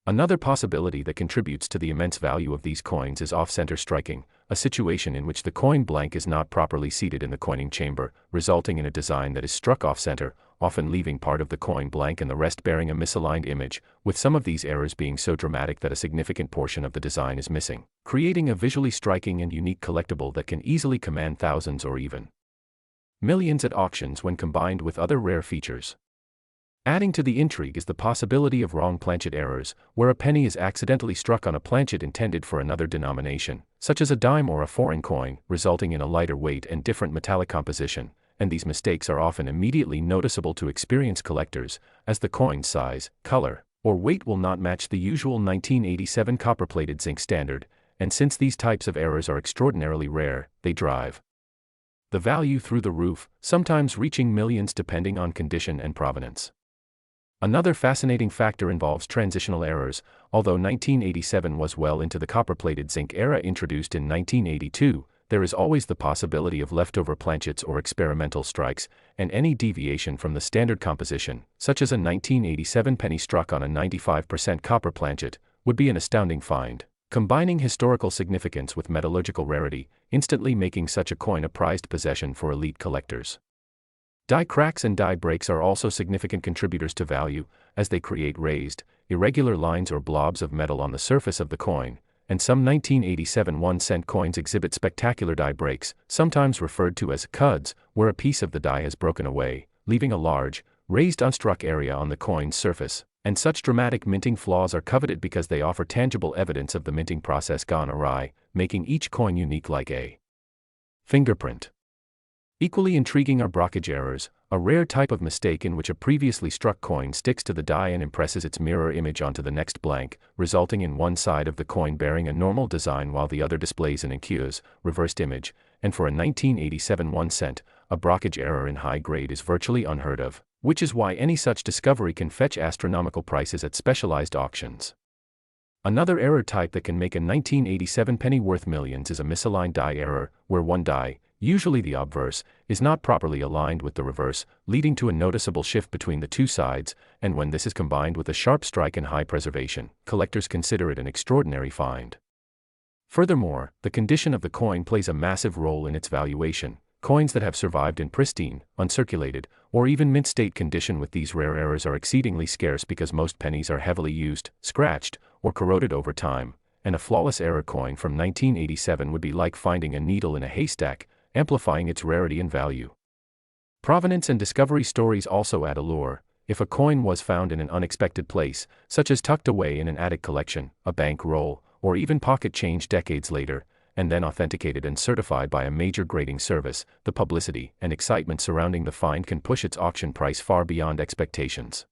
Another possibility that contributes to the immense value of these coins is off-center striking, a situation in which the coin blank is not properly seated in the coining chamber, resulting in a design that is struck off-center, often leaving part of the coin blank and the rest bearing a misaligned image, with some of these errors being so dramatic that a significant portion of the design is missing, creating a visually striking and unique collectible that can easily command thousands or even millions at auctions when combined with other rare features. Adding to the intrigue is the possibility of wrong planchet errors, where a penny is accidentally struck on a planchet intended for another denomination, such as a dime or a foreign coin, resulting in a lighter weight and different metallic composition, and these mistakes are often immediately noticeable to experienced collectors, as the coin's size, color, or weight will not match the usual 1987 copper-plated zinc standard, and since these types of errors are extraordinarily rare, they drive the value through the roof, sometimes reaching millions depending on condition and provenance. Another fascinating factor involves transitional errors. Although 1987 was well into the copper-plated zinc era introduced in 1982, there is always the possibility of leftover planchets or experimental strikes, and any deviation from the standard composition, such as a 1987 penny struck on a 95% copper planchet, would be an astounding find, combining historical significance with metallurgical rarity, instantly making such a coin a prized possession for elite collectors. Die cracks and die breaks are also significant contributors to value, as they create raised, irregular lines or blobs of metal on the surface of the coin, and some 1987 1 cent coins exhibit spectacular die breaks, sometimes referred to as cuds, where a piece of the die has broken away, leaving a large, raised unstruck area on the coin's surface, and such dramatic minting flaws are coveted because they offer tangible evidence of the minting process gone awry, making each coin unique like a fingerprint. Equally intriguing are brockage errors, a rare type of mistake in which a previously struck coin sticks to the die and impresses its mirror image onto the next blank, resulting in one side of the coin bearing a normal design while the other displays an aqueous, reversed image, and for a 1987 1 cent, a brockage error in high grade is virtually unheard of, which is why any such discovery can fetch astronomical prices at specialized auctions. Another error type that can make a 1987 penny worth millions is a misaligned die error, where one die, usually the obverse, is not properly aligned with the reverse, leading to a noticeable shift between the two sides, and when this is combined with a sharp strike and high preservation, collectors consider it an extraordinary find. Furthermore, the condition of the coin plays a massive role in its valuation. Coins that have survived in pristine, uncirculated, or even mint state condition with these rare errors are exceedingly scarce because most pennies are heavily used, scratched, or corroded over time, and a flawless error coin from 1987 would be like finding a needle in a haystack, amplifying its rarity and value. Provenance and discovery stories also add allure. If a coin was found in an unexpected place, such as tucked away in an attic collection, a bank roll, or even pocket change decades later, and then authenticated and certified by a major grading service, the publicity and excitement surrounding the find can push its auction price far beyond expectations.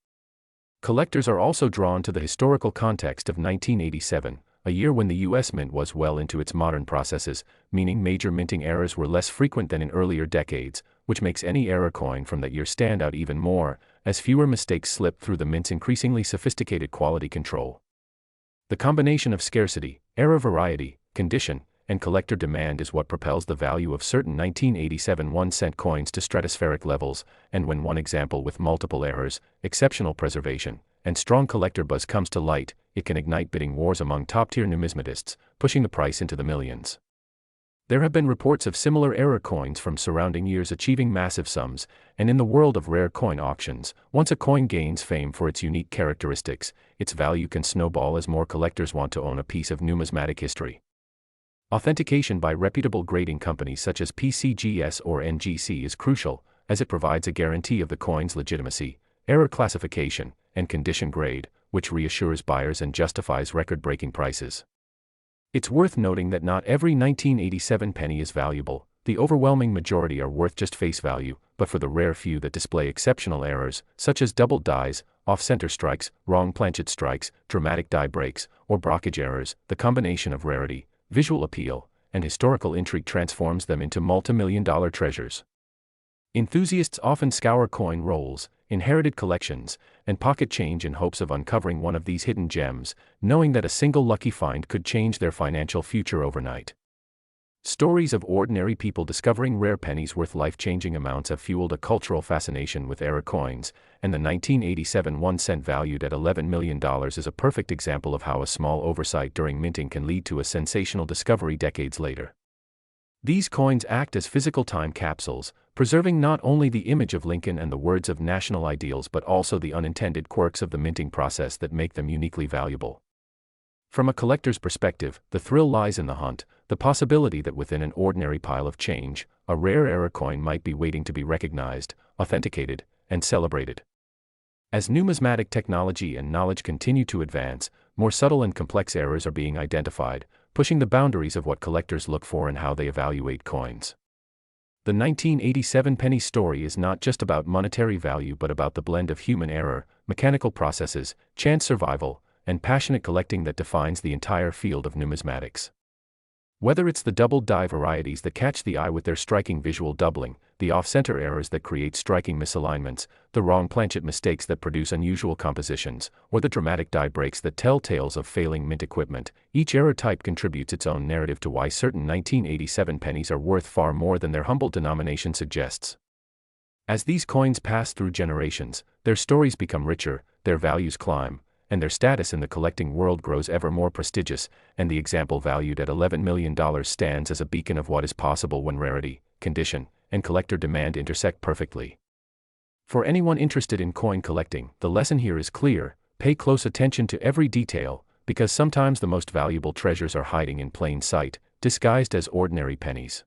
Collectors are also drawn to the historical context of 1987, a year when the U.S. Mint was well into its modern processes, meaning major minting errors were less frequent than in earlier decades, which makes any error coin from that year stand out even more, as fewer mistakes slip through the Mint's increasingly sophisticated quality control. The combination of scarcity, error variety, condition, and collector demand is what propels the value of certain 1987 1 cent coins to stratospheric levels, and when one example with multiple errors, exceptional preservation, and strong collector buzz comes to light, it can ignite bidding wars among top-tier numismatists, pushing the price into the millions. There have been reports of similar error coins from surrounding years achieving massive sums, and in the world of rare coin auctions, once a coin gains fame for its unique characteristics, its value can snowball as more collectors want to own a piece of numismatic history. Authentication by reputable grading companies such as PCGS or NGC is crucial, as it provides a guarantee of the coin's legitimacy, error classification, and condition grade, which reassures buyers and justifies record-breaking prices. It's worth noting that not every 1987 penny is valuable. the overwhelming majority are worth just face value, but for the rare few that display exceptional errors, such as doubled dies, off-center strikes, wrong planchet strikes, dramatic die breaks, or blockage errors, the combination of rarity, visual appeal, and historical intrigue transforms them into multi-million-dollar treasures. Enthusiasts often scour coin rolls, inherited collections, and pocket change in hopes of uncovering one of these hidden gems, knowing that a single lucky find could change their financial future overnight. Stories of ordinary people discovering rare pennies worth life-changing amounts have fueled a cultural fascination with error coins, and the 1987 1 cent valued at $11 million is a perfect example of how a small oversight during minting can lead to a sensational discovery decades later. These coins act as physical time capsules, preserving not only the image of Lincoln and the words of national ideals but also the unintended quirks of the minting process that make them uniquely valuable. From a collector's perspective, the thrill lies in the hunt, the possibility that within an ordinary pile of change, a rare error coin might be waiting to be recognized, authenticated, and celebrated. As numismatic technology and knowledge continue to advance, more subtle and complex errors are being identified, pushing the boundaries of what collectors look for and how they evaluate coins. The 1987 penny story is not just about monetary value but about the blend of human error, mechanical processes, chance survival, and passionate collecting that defines the entire field of numismatics. Whether it's the doubled die varieties that catch the eye with their striking visual doubling, the off-center errors that create striking misalignments, the wrong planchet mistakes that produce unusual compositions, or the dramatic die breaks that tell tales of failing mint equipment, each error type contributes its own narrative to why certain 1987 pennies are worth far more than their humble denomination suggests. As these coins pass through generations, their stories become richer, their values climb, and their status in the collecting world grows ever more prestigious, and the example valued at $11 million stands as a beacon of what is possible when rarity, condition, and collector demand intersect perfectly. For anyone interested in coin collecting, the lesson here is clear: pay close attention to every detail, because sometimes the most valuable treasures are hiding in plain sight, disguised as ordinary pennies.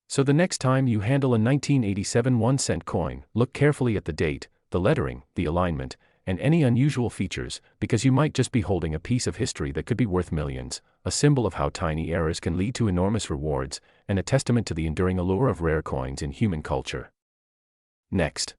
So the next time you handle a 1987 1 cent coin, look carefully at the date, the lettering, the alignment, and any unusual features, because you might just be holding a piece of history that could be worth millions, a symbol of how tiny errors can lead to enormous rewards, and a testament to the enduring allure of rare coins in human culture. Next.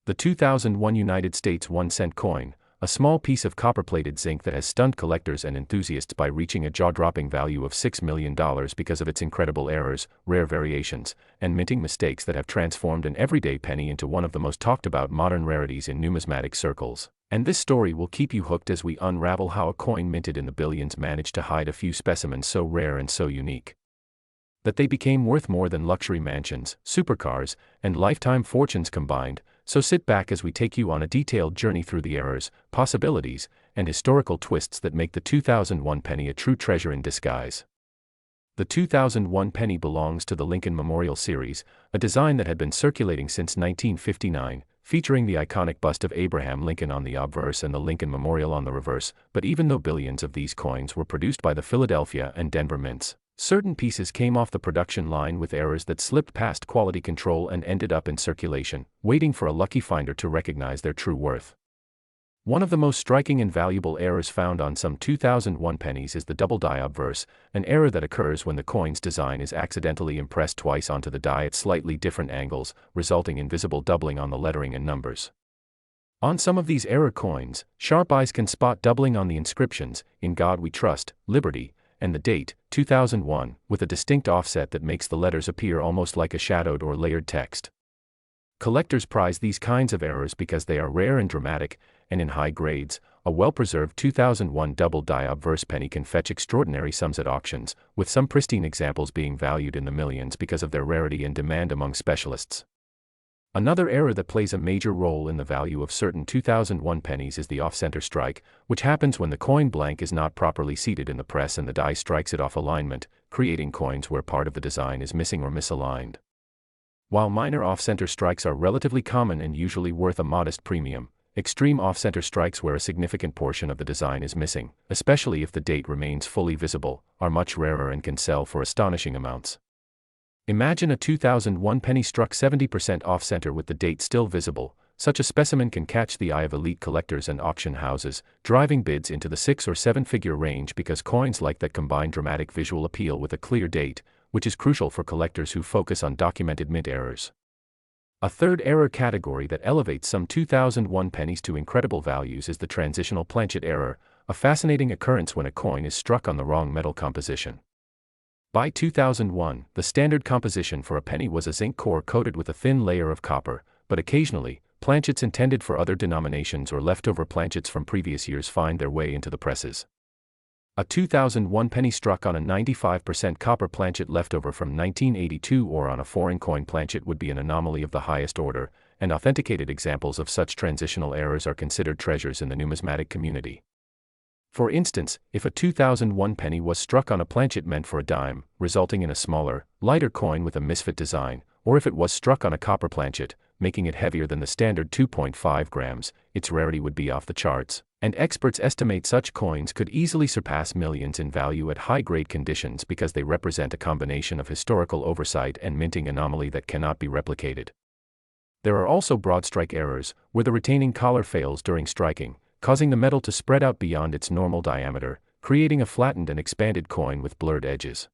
The 2001 United States 1 cent coin, a small piece of copper-plated zinc that has stunned collectors and enthusiasts by reaching a jaw-dropping value of $6 million because of its incredible errors, rare variations, and minting mistakes that have transformed an everyday penny into one of the most talked-about modern rarities in numismatic circles. And this story will keep you hooked as we unravel how a coin minted in the billions managed to hide a few specimens so rare and so unique that they became worth more than luxury mansions, supercars, and lifetime fortunes combined. So sit back as we take you on a detailed journey through the errors, possibilities, and historical twists that make the 2001 penny a true treasure in disguise. The 2001 penny belongs to the Lincoln Memorial Series, a design that had been circulating since 1959, featuring the iconic bust of Abraham Lincoln on the obverse and the Lincoln Memorial on the reverse. But even though billions of these coins were produced by the Philadelphia and Denver mints, certain pieces came off the production line with errors that slipped past quality control and ended up in circulation, waiting for a lucky finder to recognize their true worth. One of the most striking and valuable errors found on some 2001 pennies is the double die obverse, an error that occurs when the coin's design is accidentally impressed twice onto the die at slightly different angles, resulting in visible doubling on the lettering and numbers. On some of these error coins, sharp eyes can spot doubling on the inscriptions, "In God We Trust," "Liberty," and the date, 2001, with a distinct offset that makes the letters appear almost like a shadowed or layered text. Collectors prize these kinds of errors because they are rare and dramatic, and in high grades, a well-preserved 2001 double die obverse penny can fetch extraordinary sums at auctions, with some pristine examples being valued in the millions because of their rarity and demand among specialists. Another error that plays a major role in the value of certain 2001 pennies is the off-center strike, which happens when the coin blank is not properly seated in the press and the die strikes it off alignment, creating coins where part of the design is missing or misaligned. While minor off-center strikes are relatively common and usually worth a modest premium, extreme off-center strikes where a significant portion of the design is missing, especially if the date remains fully visible, are much rarer and can sell for astonishing amounts. Imagine a 2001 penny struck 70% off-center with the date still visible. Such a specimen can catch the eye of elite collectors and auction houses, driving bids into the 6- or 7-figure range because coins like that combine dramatic visual appeal with a clear date, which is crucial for collectors who focus on documented mint errors. A third error category that elevates some 2001 pennies to incredible values is the transitional planchet error, a fascinating occurrence when a coin is struck on the wrong metal composition. By 2001, the standard composition for a penny was a zinc core coated with a thin layer of copper, but occasionally, planchets intended for other denominations or leftover planchets from previous years find their way into the presses. A 2001 penny struck on a 95% copper planchet leftover from 1982 or on a foreign coin planchet would be an anomaly of the highest order, and authenticated examples of such transitional errors are considered treasures in the numismatic community. For instance, if a 2001 penny was struck on a planchet meant for a dime, resulting in a smaller, lighter coin with a misfit design, or if it was struck on a copper planchet, making it heavier than the standard 2.5 grams, its rarity would be off the charts, and experts estimate such coins could easily surpass millions in value at high-grade conditions because they represent a combination of historical oversight and minting anomaly that cannot be replicated. There are also broad strike errors, where the retaining collar fails during striking, causing the metal to spread out beyond its normal diameter, creating a flattened and expanded coin with blurred edges.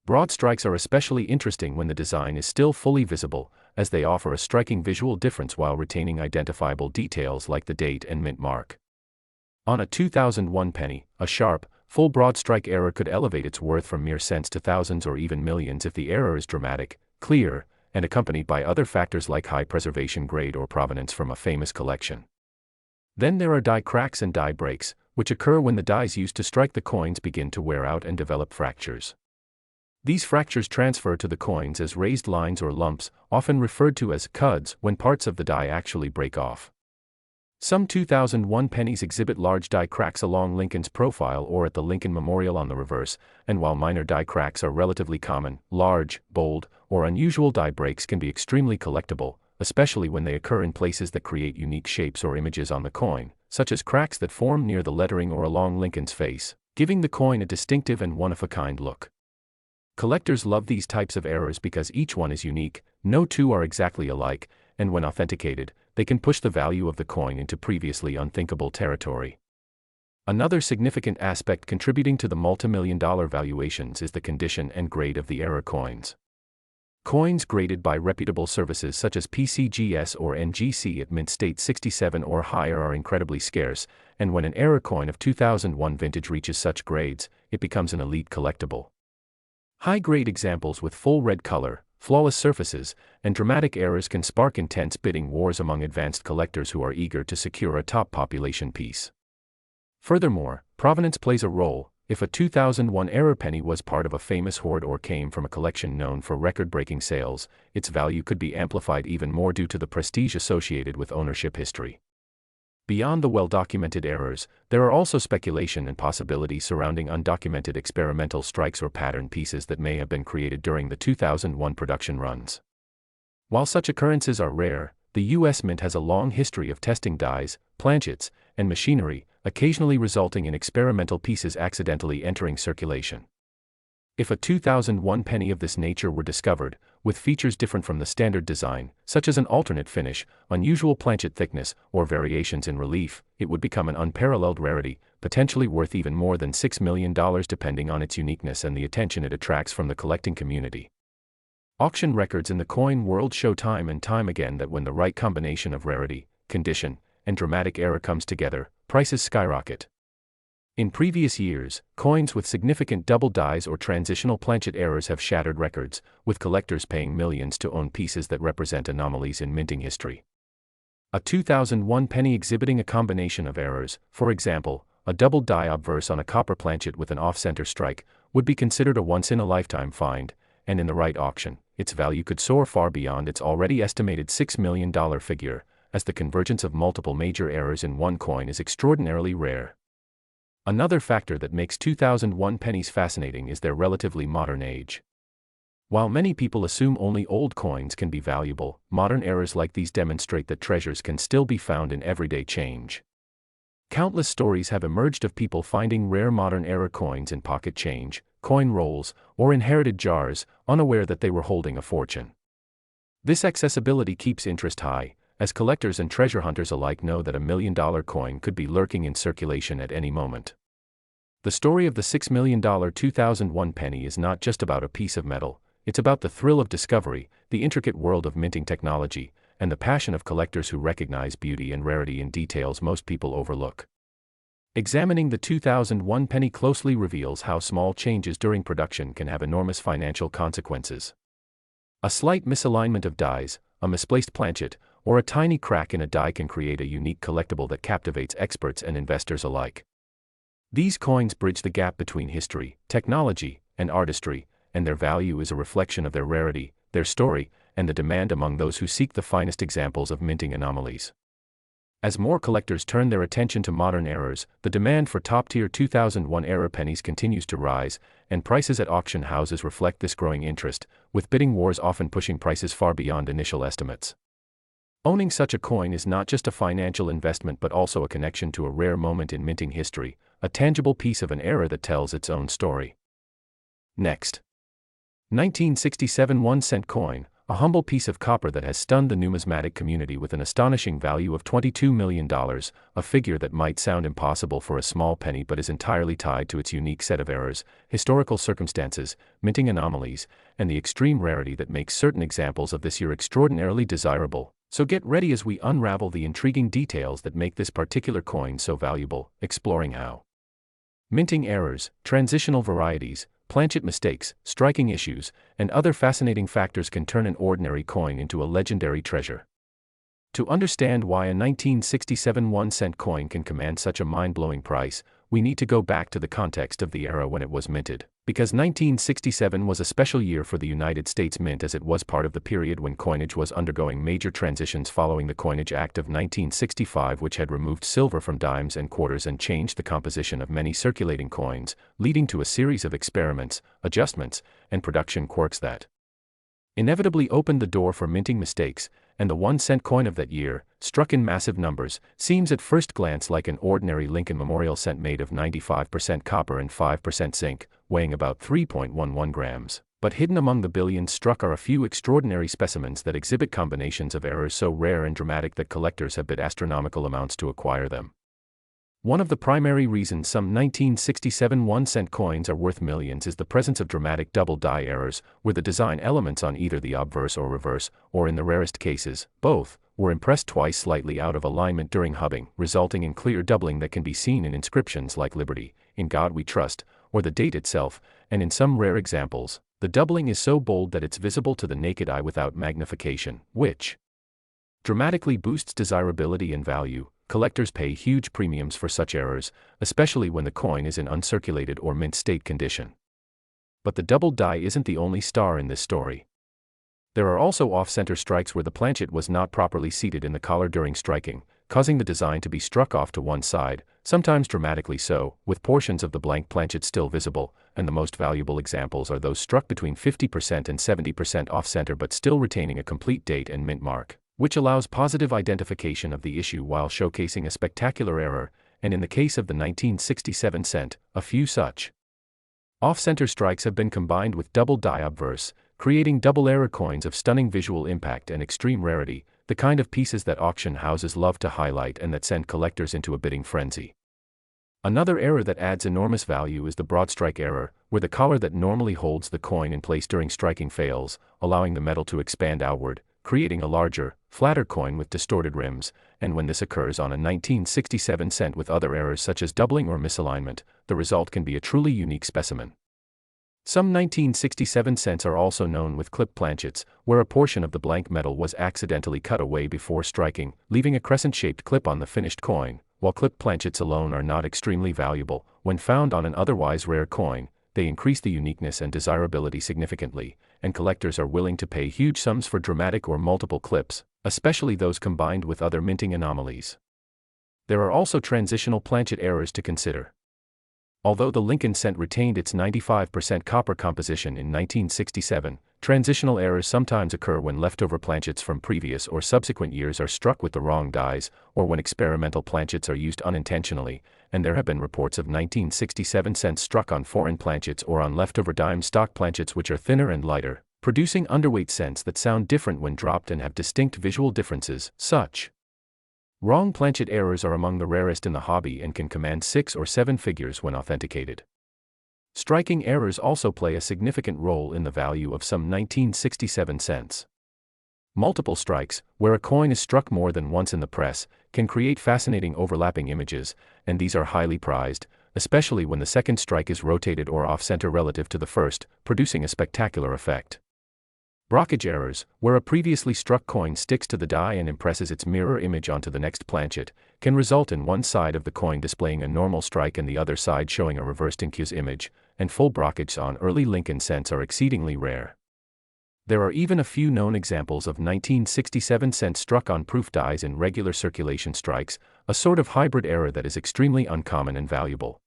Broad strikes are especially interesting when the design is still fully visible, as they offer a striking visual difference while retaining identifiable details like the date and mint mark. On a 2001 penny, a sharp, full broad strike error could elevate its worth from mere cents to thousands or even millions if the error is dramatic, clear, and accompanied by other factors like high preservation grade or provenance from a famous collection. Then there are die cracks and die breaks, which occur when the dies used to strike the coins begin to wear out and develop fractures. These fractures transfer to the coins as raised lines or lumps, often referred to as cuds, when parts of the die actually break off. Some 2001 pennies exhibit large die cracks along Lincoln's profile or at the Lincoln Memorial on the reverse, and while minor die cracks are relatively common, large, bold, or unusual die breaks can be extremely collectible, especially when they occur in places that create unique shapes or images on the coin, such as cracks that form near the lettering or along Lincoln's face, giving the coin a distinctive and one-of-a-kind look. Collectors love these types of errors because each one is unique, no two are exactly alike, and when authenticated, they can push the value of the coin into previously unthinkable territory. Another significant aspect contributing to the multi-million-dollar valuations is the condition and grade of the error coins. Coins graded by reputable services such as PCGS or NGC at mint state 67 or higher are incredibly scarce, and when an error coin of 2001 vintage reaches such grades, it becomes an elite collectible. High-grade examples with full red color, flawless surfaces, and dramatic errors can spark intense bidding wars among advanced collectors who are eager to secure a top population piece. Furthermore, provenance plays a role. If a 2001 error penny was part of a famous hoard or came from a collection known for record-breaking sales, its value could be amplified even more due to the prestige associated with ownership history. Beyond the well-documented errors, there are also speculation and possibilities surrounding undocumented experimental strikes or pattern pieces that may have been created during the 2001 production runs. While such occurrences are rare, the U.S. Mint has a long history of testing dies, planchets, and machinery, occasionally resulting in experimental pieces accidentally entering circulation. If a 2001 penny of this nature were discovered, with features different from the standard design, such as an alternate finish, unusual planchet thickness, or variations in relief, it would become an unparalleled rarity, potentially worth even more than $6 million depending on its uniqueness and the attention it attracts from the collecting community. Auction records in the coin world show time and time again that when the right combination of rarity, condition, and dramatic error comes together, prices skyrocket. In previous years, coins with significant double dies or transitional planchet errors have shattered records, with collectors paying millions to own pieces that represent anomalies in minting history. A 2001 penny exhibiting a combination of errors, for example, a double die obverse on a copper planchet with an off-center strike, would be considered a once-in-a-lifetime find, and in the right auction, its value could soar far beyond its already estimated $6 million figure, as the convergence of multiple major errors in one coin is extraordinarily rare. Another factor that makes 2001 pennies fascinating is their relatively modern age. While many people assume only old coins can be valuable, modern errors like these demonstrate that treasures can still be found in everyday change. Countless stories have emerged of people finding rare modern era coins in pocket change, coin rolls, or inherited jars, unaware that they were holding a fortune. This accessibility keeps interest high, as collectors and treasure hunters alike know that $1 million coin could be lurking in circulation at any moment. The story of the $6 million 2001 penny is not just about a piece of metal, it's about the thrill of discovery, the intricate world of minting technology, and the passion of collectors who recognize beauty and rarity in details most people overlook. Examining the 2001 penny closely reveals how small changes during production can have enormous financial consequences. A slight misalignment of dies, a misplaced planchet, or a tiny crack in a die can create a unique collectible that captivates experts and investors alike. These coins bridge the gap between history, technology, and artistry, and their value is a reflection of their rarity, their story, and the demand among those who seek the finest examples of minting anomalies. As more collectors turn their attention to modern eras, the demand for top-tier 2001-era pennies continues to rise, and prices at auction houses reflect this growing interest, with bidding wars often pushing prices far beyond initial estimates. Owning such a coin is not just a financial investment but also a connection to a rare moment in minting history, a tangible piece of an era that tells its own story. Next. 1967 1-cent coin, a humble piece of copper that has stunned the numismatic community with an astonishing value of $22 million, a figure that might sound impossible for a small penny but is entirely tied to its unique set of errors, historical circumstances, minting anomalies, and the extreme rarity that makes certain examples of this year extraordinarily desirable. So get ready as we unravel the intriguing details that make this particular coin so valuable, exploring how minting errors, transitional varieties, planchet mistakes, striking issues, and other fascinating factors can turn an ordinary coin into a legendary treasure. To understand why a 1967 1-cent coin can command such a mind-blowing price, we need to go back to the context of the era when it was minted. Because 1967 was a special year for the United States Mint as it was part of the period when coinage was undergoing major transitions following the Coinage Act of 1965, which had removed silver from dimes and quarters and changed the composition of many circulating coins, leading to a series of experiments, adjustments, and production quirks that inevitably opened the door for minting mistakes, and the 1-cent coin of that year, struck in massive numbers, seems at first glance like an ordinary Lincoln Memorial cent made of 95% copper and 5% zinc, weighing about 3.11 grams. But hidden among the billions struck are a few extraordinary specimens that exhibit combinations of errors so rare and dramatic that collectors have bid astronomical amounts to acquire them. One of the primary reasons some 1967 1-cent coins are worth millions is the presence of dramatic double die errors, where the design elements on either the obverse or reverse, or in the rarest cases, both, were impressed twice slightly out of alignment during hubbing, resulting in clear doubling that can be seen in inscriptions like Liberty, In God We Trust, or the date itself, and in some rare examples, the doubling is so bold that it's visible to the naked eye without magnification, which dramatically boosts desirability and value. Collectors pay huge premiums for such errors, especially when the coin is in uncirculated or mint state condition. But the double die isn't the only star in this story. There are also off-center strikes where the planchet was not properly seated in the collar during striking, causing the design to be struck off to one side, sometimes dramatically so, with portions of the blank planchet still visible, and the most valuable examples are those struck between 50% and 70% off-center but still retaining a complete date and mint mark, which allows positive identification of the issue while showcasing a spectacular error, and in the case of the 1967 cent, a few such off-center strikes have been combined with double die obverse, creating double error coins of stunning visual impact and extreme rarity, the kind of pieces that auction houses love to highlight and that send collectors into a bidding frenzy. Another error that adds enormous value is the broad strike error, where the collar that normally holds the coin in place during striking fails, allowing the metal to expand outward, creating a larger, flatter coin with distorted rims, and when this occurs on a 1967 cent with other errors such as doubling or misalignment, the result can be a truly unique specimen. Some 1967 cents are also known with clip planchets, where a portion of the blank metal was accidentally cut away before striking, leaving a crescent-shaped clip on the finished coin. While clip planchets alone are not extremely valuable, when found on an otherwise rare coin, they increase the uniqueness and desirability significantly, and collectors are willing to pay huge sums for dramatic or multiple clips, especially those combined with other minting anomalies. There are also transitional planchet errors to consider. Although the Lincoln cent retained its 95% copper composition in 1967, transitional errors sometimes occur when leftover planchets from previous or subsequent years are struck with the wrong dies, or when experimental planchets are used unintentionally, and there have been reports of 1967 cents struck on foreign planchets or on leftover dime stock planchets which are thinner and lighter, producing underweight cents that sound different when dropped and have distinct visual differences. Such Wrong planchet errors are among the rarest in the hobby and can command 6 or 7 figures when authenticated. Striking errors also play a significant role in the value of some 1967 cents. Multiple strikes, where a coin is struck more than once in the press, can create fascinating overlapping images, and these are highly prized, especially when the second strike is rotated or off-center relative to the first, producing a spectacular effect. Brockage errors, where a previously struck coin sticks to the die and impresses its mirror image onto the next planchet, can result in one side of the coin displaying a normal strike and the other side showing a reversed incuse image, and full brockage on early Lincoln cents are exceedingly rare. There are even a few known examples of 1967 cents struck on proof dies in regular circulation strikes, a sort of hybrid error that is extremely uncommon and valuable.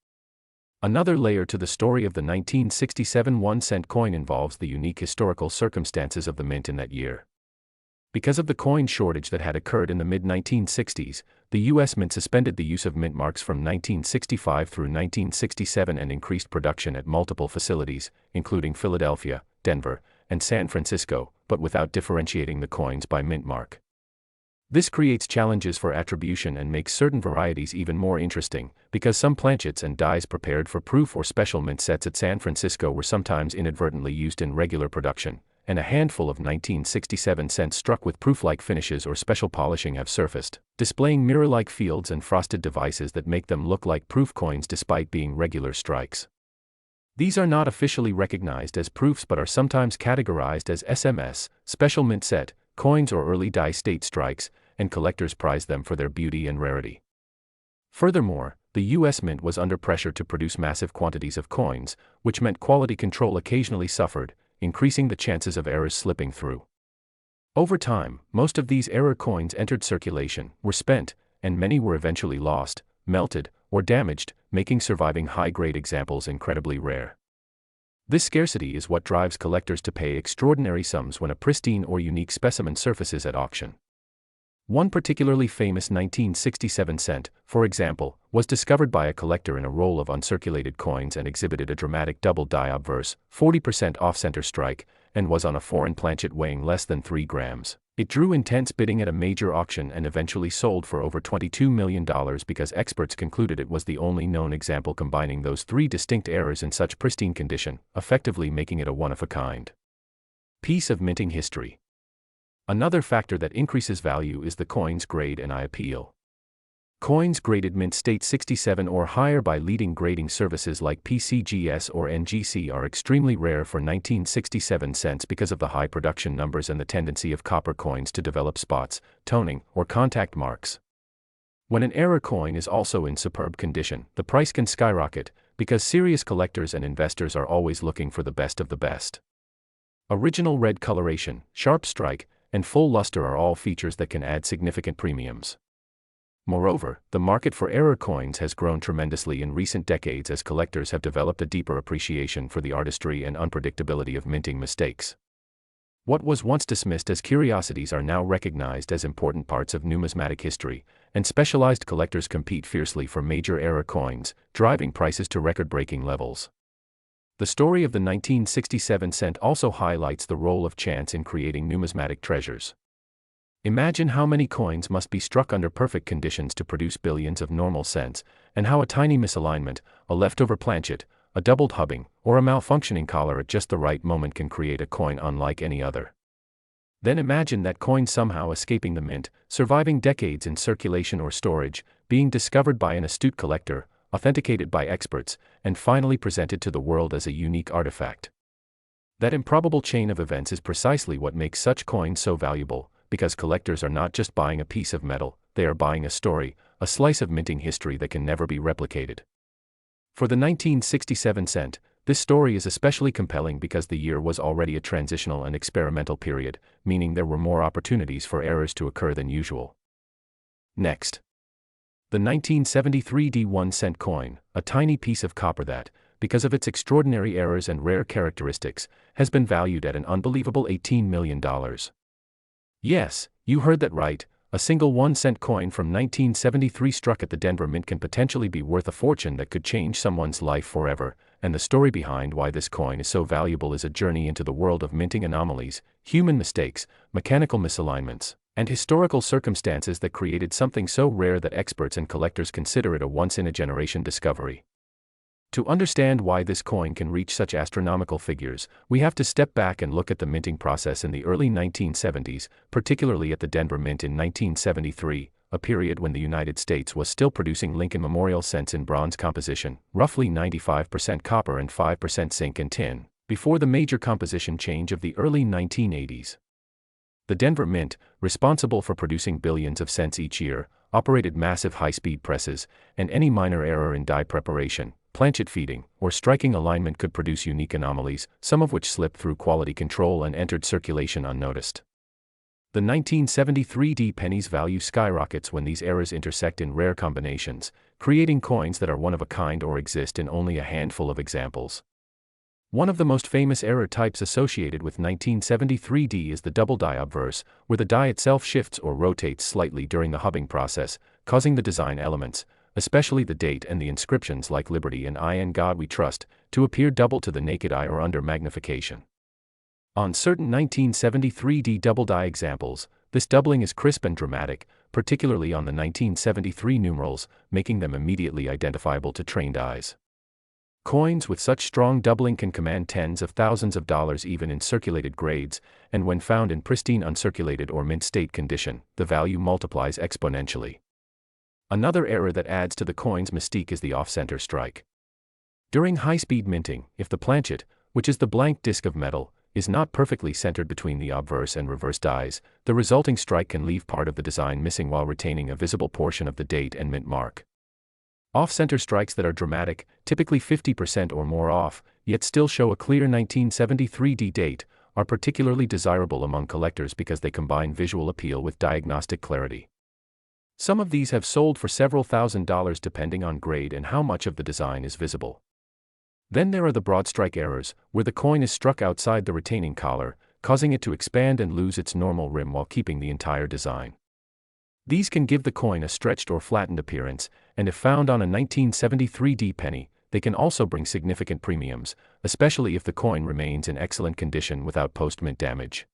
Another layer to the story of the 1967 1-cent coin involves the unique historical circumstances of the mint in that year. Because of the coin shortage that had occurred in the mid-1960s, the U.S. Mint suspended the use of mint marks from 1965 through 1967 and increased production at multiple facilities, including Philadelphia, Denver, and San Francisco, but without differentiating the coins by mint mark. This creates challenges for attribution and makes certain varieties even more interesting, because some planchets and dies prepared for proof or special mint sets at San Francisco were sometimes inadvertently used in regular production, and a handful of 1967 cents struck with proof-like finishes or special polishing have surfaced, displaying mirror-like fields and frosted devices that make them look like proof coins despite being regular strikes. These are not officially recognized as proofs but are sometimes categorized as SMS, special mint set, coins or early die state strikes, and collectors prize them for their beauty and rarity. Furthermore, the U.S. Mint was under pressure to produce massive quantities of coins, which meant quality control occasionally suffered, increasing the chances of errors slipping through. Over time, most of these error coins entered circulation, were spent, and many were eventually lost, melted, or damaged, making surviving high-grade examples incredibly rare. This scarcity is what drives collectors to pay extraordinary sums when a pristine or unique specimen surfaces at auction. One particularly famous 1967 cent, for example, was discovered by a collector in a roll of uncirculated coins and exhibited a dramatic double die obverse, 40% off-center strike, and was on a foreign planchet weighing less than 3 grams. It drew intense bidding at a major auction and eventually sold for over $22 million because experts concluded it was the only known example combining those 3 distinct errors in such pristine condition, effectively making it a one-of-a-kind piece of minting history. Another factor that increases value is the coin's grade and appeal. Coins graded mint state 67 or higher by leading grading services like PCGS or NGC are extremely rare for 1967 cents because of the high production numbers and the tendency of copper coins to develop spots, toning, or contact marks. When an error coin is also in superb condition, the price can skyrocket, because serious collectors and investors are always looking for the best of the best. Original red coloration, sharp strike, and full luster are all features that can add significant premiums. Moreover, the market for error coins has grown tremendously in recent decades as collectors have developed a deeper appreciation for the artistry and unpredictability of minting mistakes. What was once dismissed as curiosities are now recognized as important parts of numismatic history, and specialized collectors compete fiercely for major error coins, driving prices to record-breaking levels. The story of the 1967 cent also highlights the role of chance in creating numismatic treasures. Imagine how many coins must be struck under perfect conditions to produce billions of normal cents, and how a tiny misalignment, a leftover planchet, a doubled hubbing, or a malfunctioning collar at just the right moment can create a coin unlike any other. Then imagine that coin somehow escaping the mint, surviving decades in circulation or storage, being discovered by an astute collector, authenticated by experts, and finally presented to the world as a unique artifact. That improbable chain of events is precisely what makes such coins so valuable, because collectors are not just buying a piece of metal, they are buying a story, a slice of minting history that can never be replicated. For the 1967 cent, this story is especially compelling because the year was already a transitional and experimental period, meaning there were more opportunities for errors to occur than usual. Next. The 1973 D1 cent coin, a tiny piece of copper that, because of its extraordinary errors and rare characteristics, has been valued at an unbelievable $18 million. Yes, you heard that right, a single 1-cent coin from 1973 struck at the Denver Mint can potentially be worth a fortune that could change someone's life forever, and the story behind why this coin is so valuable is a journey into the world of minting anomalies, human mistakes, mechanical misalignments, and historical circumstances that created something so rare that experts and collectors consider it a once-in-a-generation discovery. To understand why this coin can reach such astronomical figures, we have to step back and look at the minting process in the early 1970s, particularly at the Denver Mint in 1973, a period when the United States was still producing Lincoln Memorial cents in bronze composition, roughly 95% copper and 5% zinc and tin, before the major composition change of the early 1980s. The Denver Mint, responsible for producing billions of cents each year, operated massive high-speed presses, and any minor error in die preparation, planchet feeding, or striking alignment could produce unique anomalies, some of which slipped through quality control and entered circulation unnoticed. The 1973 penny's value skyrockets when these errors intersect in rare combinations, creating coins that are one of a kind or exist in only a handful of examples. One of the most famous error types associated with 1973 is the double die obverse, where the die itself shifts or rotates slightly during the hubbing process, causing the design elements, especially the date and the inscriptions like Liberty and I in God We Trust, to appear double to the naked eye or under magnification. On certain 1973 double die examples, this doubling is crisp and dramatic, particularly on the 1973 numerals, making them immediately identifiable to trained eyes. Coins with such strong doubling can command tens of thousands of dollars even in circulated grades, and when found in pristine uncirculated or mint state condition, the value multiplies exponentially. Another error that adds to the coin's mystique is the off-center strike. During high-speed minting, if the planchet, which is the blank disc of metal, is not perfectly centered between the obverse and reverse dies, the resulting strike can leave part of the design missing while retaining a visible portion of the date and mint mark. Off-center strikes that are dramatic, typically 50% or more off, yet still show a clear 1973 date, are particularly desirable among collectors because they combine visual appeal with diagnostic clarity. Some of these have sold for several $1,000s depending on grade and how much of the design is visible. Then there are the broad strike errors, where the coin is struck outside the retaining collar, causing it to expand and lose its normal rim while keeping the entire design. These can give the coin a stretched or flattened appearance, and if found on a 1973 penny, they can also bring significant premiums, especially if the coin remains in excellent condition without post-mint damage.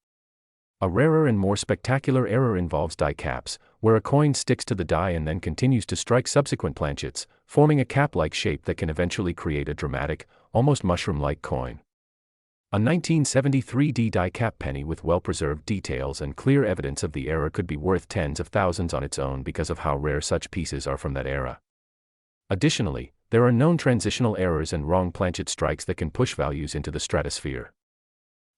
A rarer and more spectacular error involves die caps, where a coin sticks to the die and then continues to strike subsequent planchets, forming a cap-like shape that can eventually create a dramatic, almost mushroom-like coin. A 1973 die cap penny with well-preserved details and clear evidence of the error could be worth tens of thousands on its own because of how rare such pieces are from that era. Additionally, there are known transitional errors and wrong planchet strikes that can push values into the stratosphere.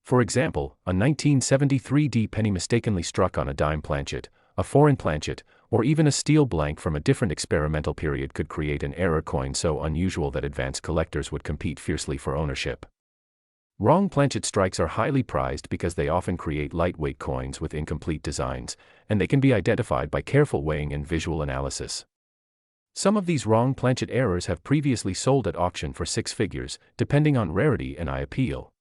For example, a 1973 penny mistakenly struck on a dime planchet, a foreign planchet, or even a steel blank from a different experimental period could create an error coin so unusual that advanced collectors would compete fiercely for ownership. Wrong planchet strikes are highly prized because they often create lightweight coins with incomplete designs, and they can be identified by careful weighing and visual analysis. Some of these wrong planchet errors have previously sold at auction for six figures, depending on rarity and eye appeal.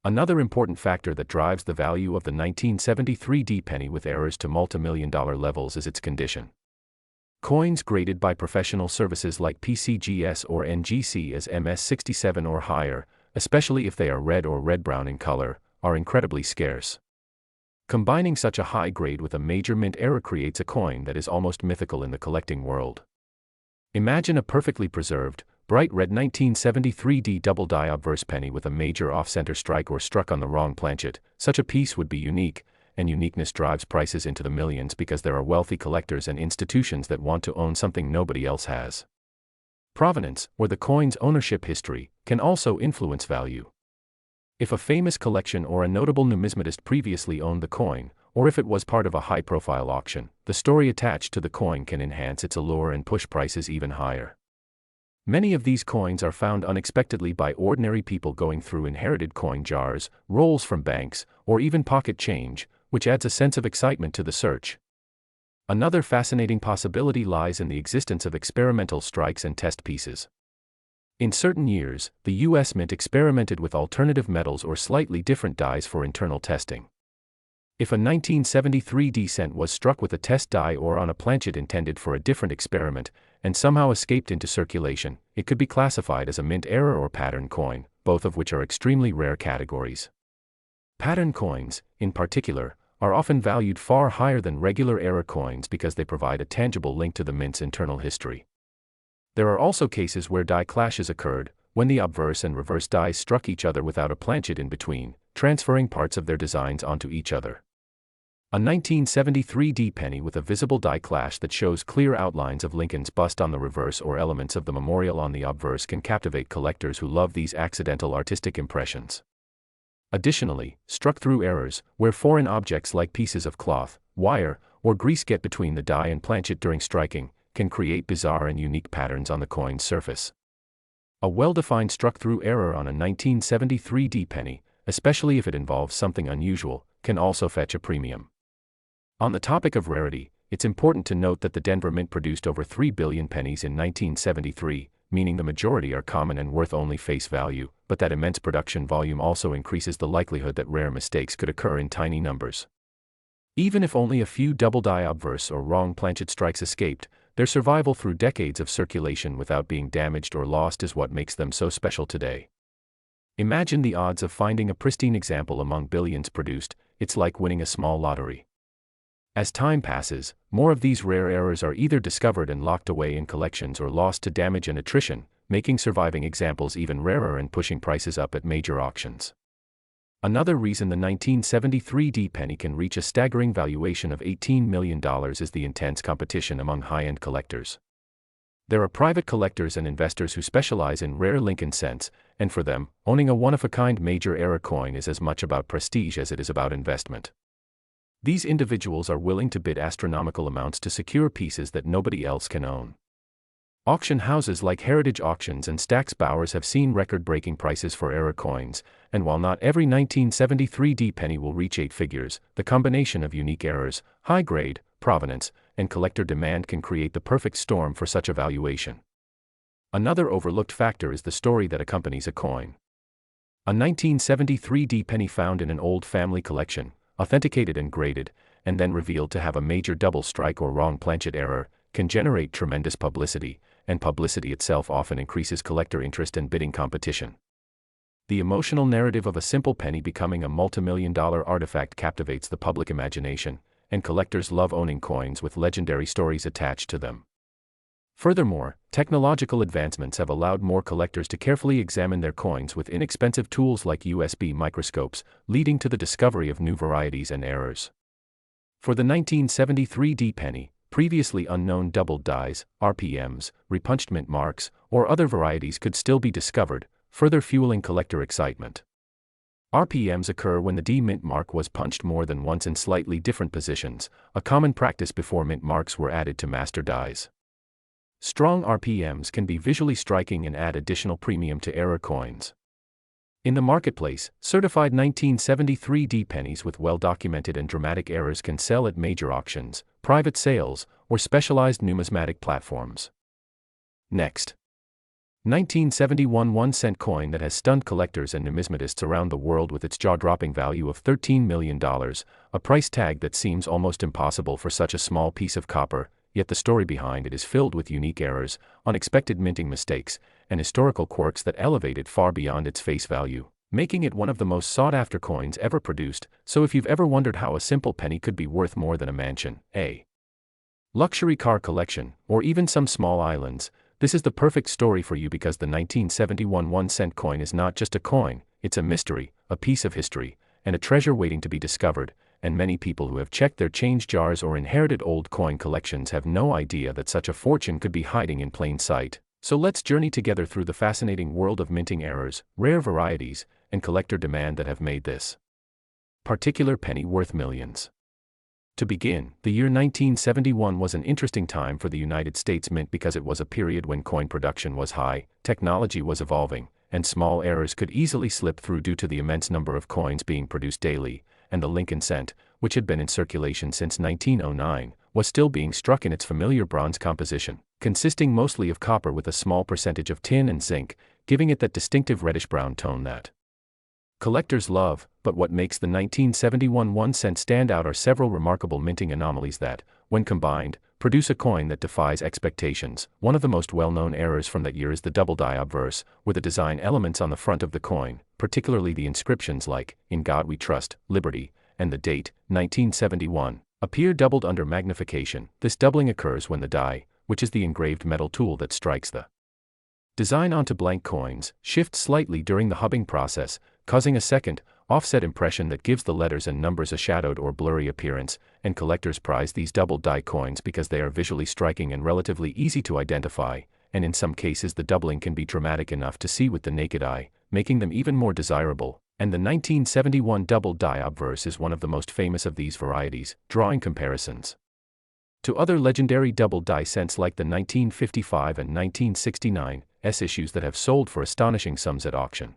Another important factor that drives the value of the 1973 penny with errors to multi-million-dollar levels is its condition. Coins graded by professional services like PCGS or NGC as MS67 or higher, especially if they are red or red-brown in color, are incredibly scarce. Combining such a high grade with a major mint error creates a coin that is almost mythical in the collecting world. Imagine a perfectly preserved, bright red 1973 double die obverse penny with a major off-center strike or struck on the wrong planchet. Such a piece would be unique, and uniqueness drives prices into the millions because there are wealthy collectors and institutions that want to own something nobody else has. Provenance, or the coin's ownership history, can also influence value. If a famous collection or a notable numismatist previously owned the coin, or if it was part of a high-profile auction, the story attached to the coin can enhance its allure and push prices even higher. Many of these coins are found unexpectedly by ordinary people going through inherited coin jars, rolls from banks, or even pocket change, which adds a sense of excitement to the search. Another fascinating possibility lies in the existence of experimental strikes and test pieces. In certain years, the U.S. Mint experimented with alternative metals or slightly different dies for internal testing. If a 1973 cent was struck with a test die or on a planchet intended for a different experiment, and somehow escaped into circulation, it could be classified as a mint error or pattern coin, both of which are extremely rare categories. Pattern coins, in particular, are often valued far higher than regular error coins because they provide a tangible link to the mint's internal history. There are also cases where die clashes occurred, when the obverse and reverse dies struck each other without a planchet in between, transferring parts of their designs onto each other. A 1973 D penny with a visible die clash that shows clear outlines of Lincoln's bust on the reverse or elements of the memorial on the obverse can captivate collectors who love these accidental artistic impressions. Additionally, struck-through errors, where foreign objects like pieces of cloth, wire, or grease get between the die and planchet during striking, can create bizarre and unique patterns on the coin's surface. A well-defined struck-through error on a 1973 D penny, especially if it involves something unusual, can also fetch a premium. On the topic of rarity, it's important to note that the Denver Mint produced over 3 billion pennies in 1973, meaning the majority are common and worth only face value, but that immense production volume also increases the likelihood that rare mistakes could occur in tiny numbers. Even if only a few double die obverse or wrong planchet strikes escaped, their survival through decades of circulation without being damaged or lost is what makes them so special today. Imagine the odds of finding a pristine example among billions produced. It's like winning a small lottery. As time passes, more of these rare errors are either discovered and locked away in collections or lost to damage and attrition, making surviving examples even rarer and pushing prices up at major auctions. Another reason the 1973 D penny can reach a staggering valuation of $18 million is the intense competition among high-end collectors. There are private collectors and investors who specialize in rare Lincoln cents, and for them, owning a one-of-a-kind major error coin is as much about prestige as it is about investment. These individuals are willing to bid astronomical amounts to secure pieces that nobody else can own. Auction houses like Heritage Auctions and Stack's Bowers have seen record-breaking prices for error coins, and while not every 1973 D penny will reach 8 figures, the combination of unique errors, high grade, provenance, and collector demand can create the perfect storm for such a valuation. Another overlooked factor is the story that accompanies a coin. A 1973 D penny found in an old family collection, authenticated and graded, and then revealed to have a major double strike or wrong planchet error, can generate tremendous publicity, and publicity itself often increases collector interest and bidding competition. The emotional narrative of a simple penny becoming a multimillion-dollar artifact captivates the public imagination, and collectors love owning coins with legendary stories attached to them. Furthermore, technological advancements have allowed more collectors to carefully examine their coins with inexpensive tools like USB microscopes, leading to the discovery of new varieties and errors. For the 1973 D penny, previously unknown doubled dies, RPMs, repunched mint marks, or other varieties could still be discovered, further fueling collector excitement. RPMs occur when the D mint mark was punched more than once in slightly different positions, a common practice before mint marks were added to master dies. Strong RPMs can be visually striking and add additional premium to error coins. In the marketplace, certified 1973 D pennies with well-documented and dramatic errors can sell at major auctions, private sales, or specialized numismatic platforms. Next. 1971 1-cent coin that has stunned collectors and numismatists around the world with its jaw-dropping value of $13 million, a price tag that seems almost impossible for such a small piece of copper, yet the story behind it is filled with unique errors, unexpected minting mistakes, and historical quirks that elevate it far beyond its face value, making it one of the most sought-after coins ever produced. So if you've ever wondered how a simple penny could be worth more than a mansion, a luxury car collection, or even some small islands, this is the perfect story for you, because the 1971 1-cent coin is not just a coin, it's a mystery, a piece of history, and a treasure waiting to be discovered. And many people who have checked their change jars or inherited old coin collections have no idea that such a fortune could be hiding in plain sight. So let's journey together through the fascinating world of minting errors, rare varieties, and collector demand that have made this particular penny worth millions. To begin, the year 1971 was an interesting time for the United States Mint because it was a period when coin production was high, technology was evolving, and small errors could easily slip through due to the immense number of coins being produced daily, and the Lincoln cent, which had been in circulation since 1909, was still being struck in its familiar bronze composition, consisting mostly of copper with a small percentage of tin and zinc, giving it that distinctive reddish-brown tone that collectors love. But what makes the 1971 1-cent stand out are several remarkable minting anomalies that, when combined, produce a coin that defies expectations. One of the most well-known errors from that year is the double die obverse, where the design elements on the front of the coin, particularly the inscriptions like, "In God We Trust, Liberty," and the date, 1971, appear doubled under magnification. This doubling occurs when the die, which is the engraved metal tool that strikes the design onto blank coins, shifts slightly during the hubbing process, causing a second, offset impression that gives the letters and numbers a shadowed or blurry appearance, and collectors prize these doubled die coins because they are visually striking and relatively easy to identify, and in some cases the doubling can be dramatic enough to see with the naked eye, making them even more desirable, and the 1971 doubled die obverse is one of the most famous of these varieties, drawing comparisons to other legendary double die cents like the 1955 and 1969 issues that have sold for astonishing sums at auction.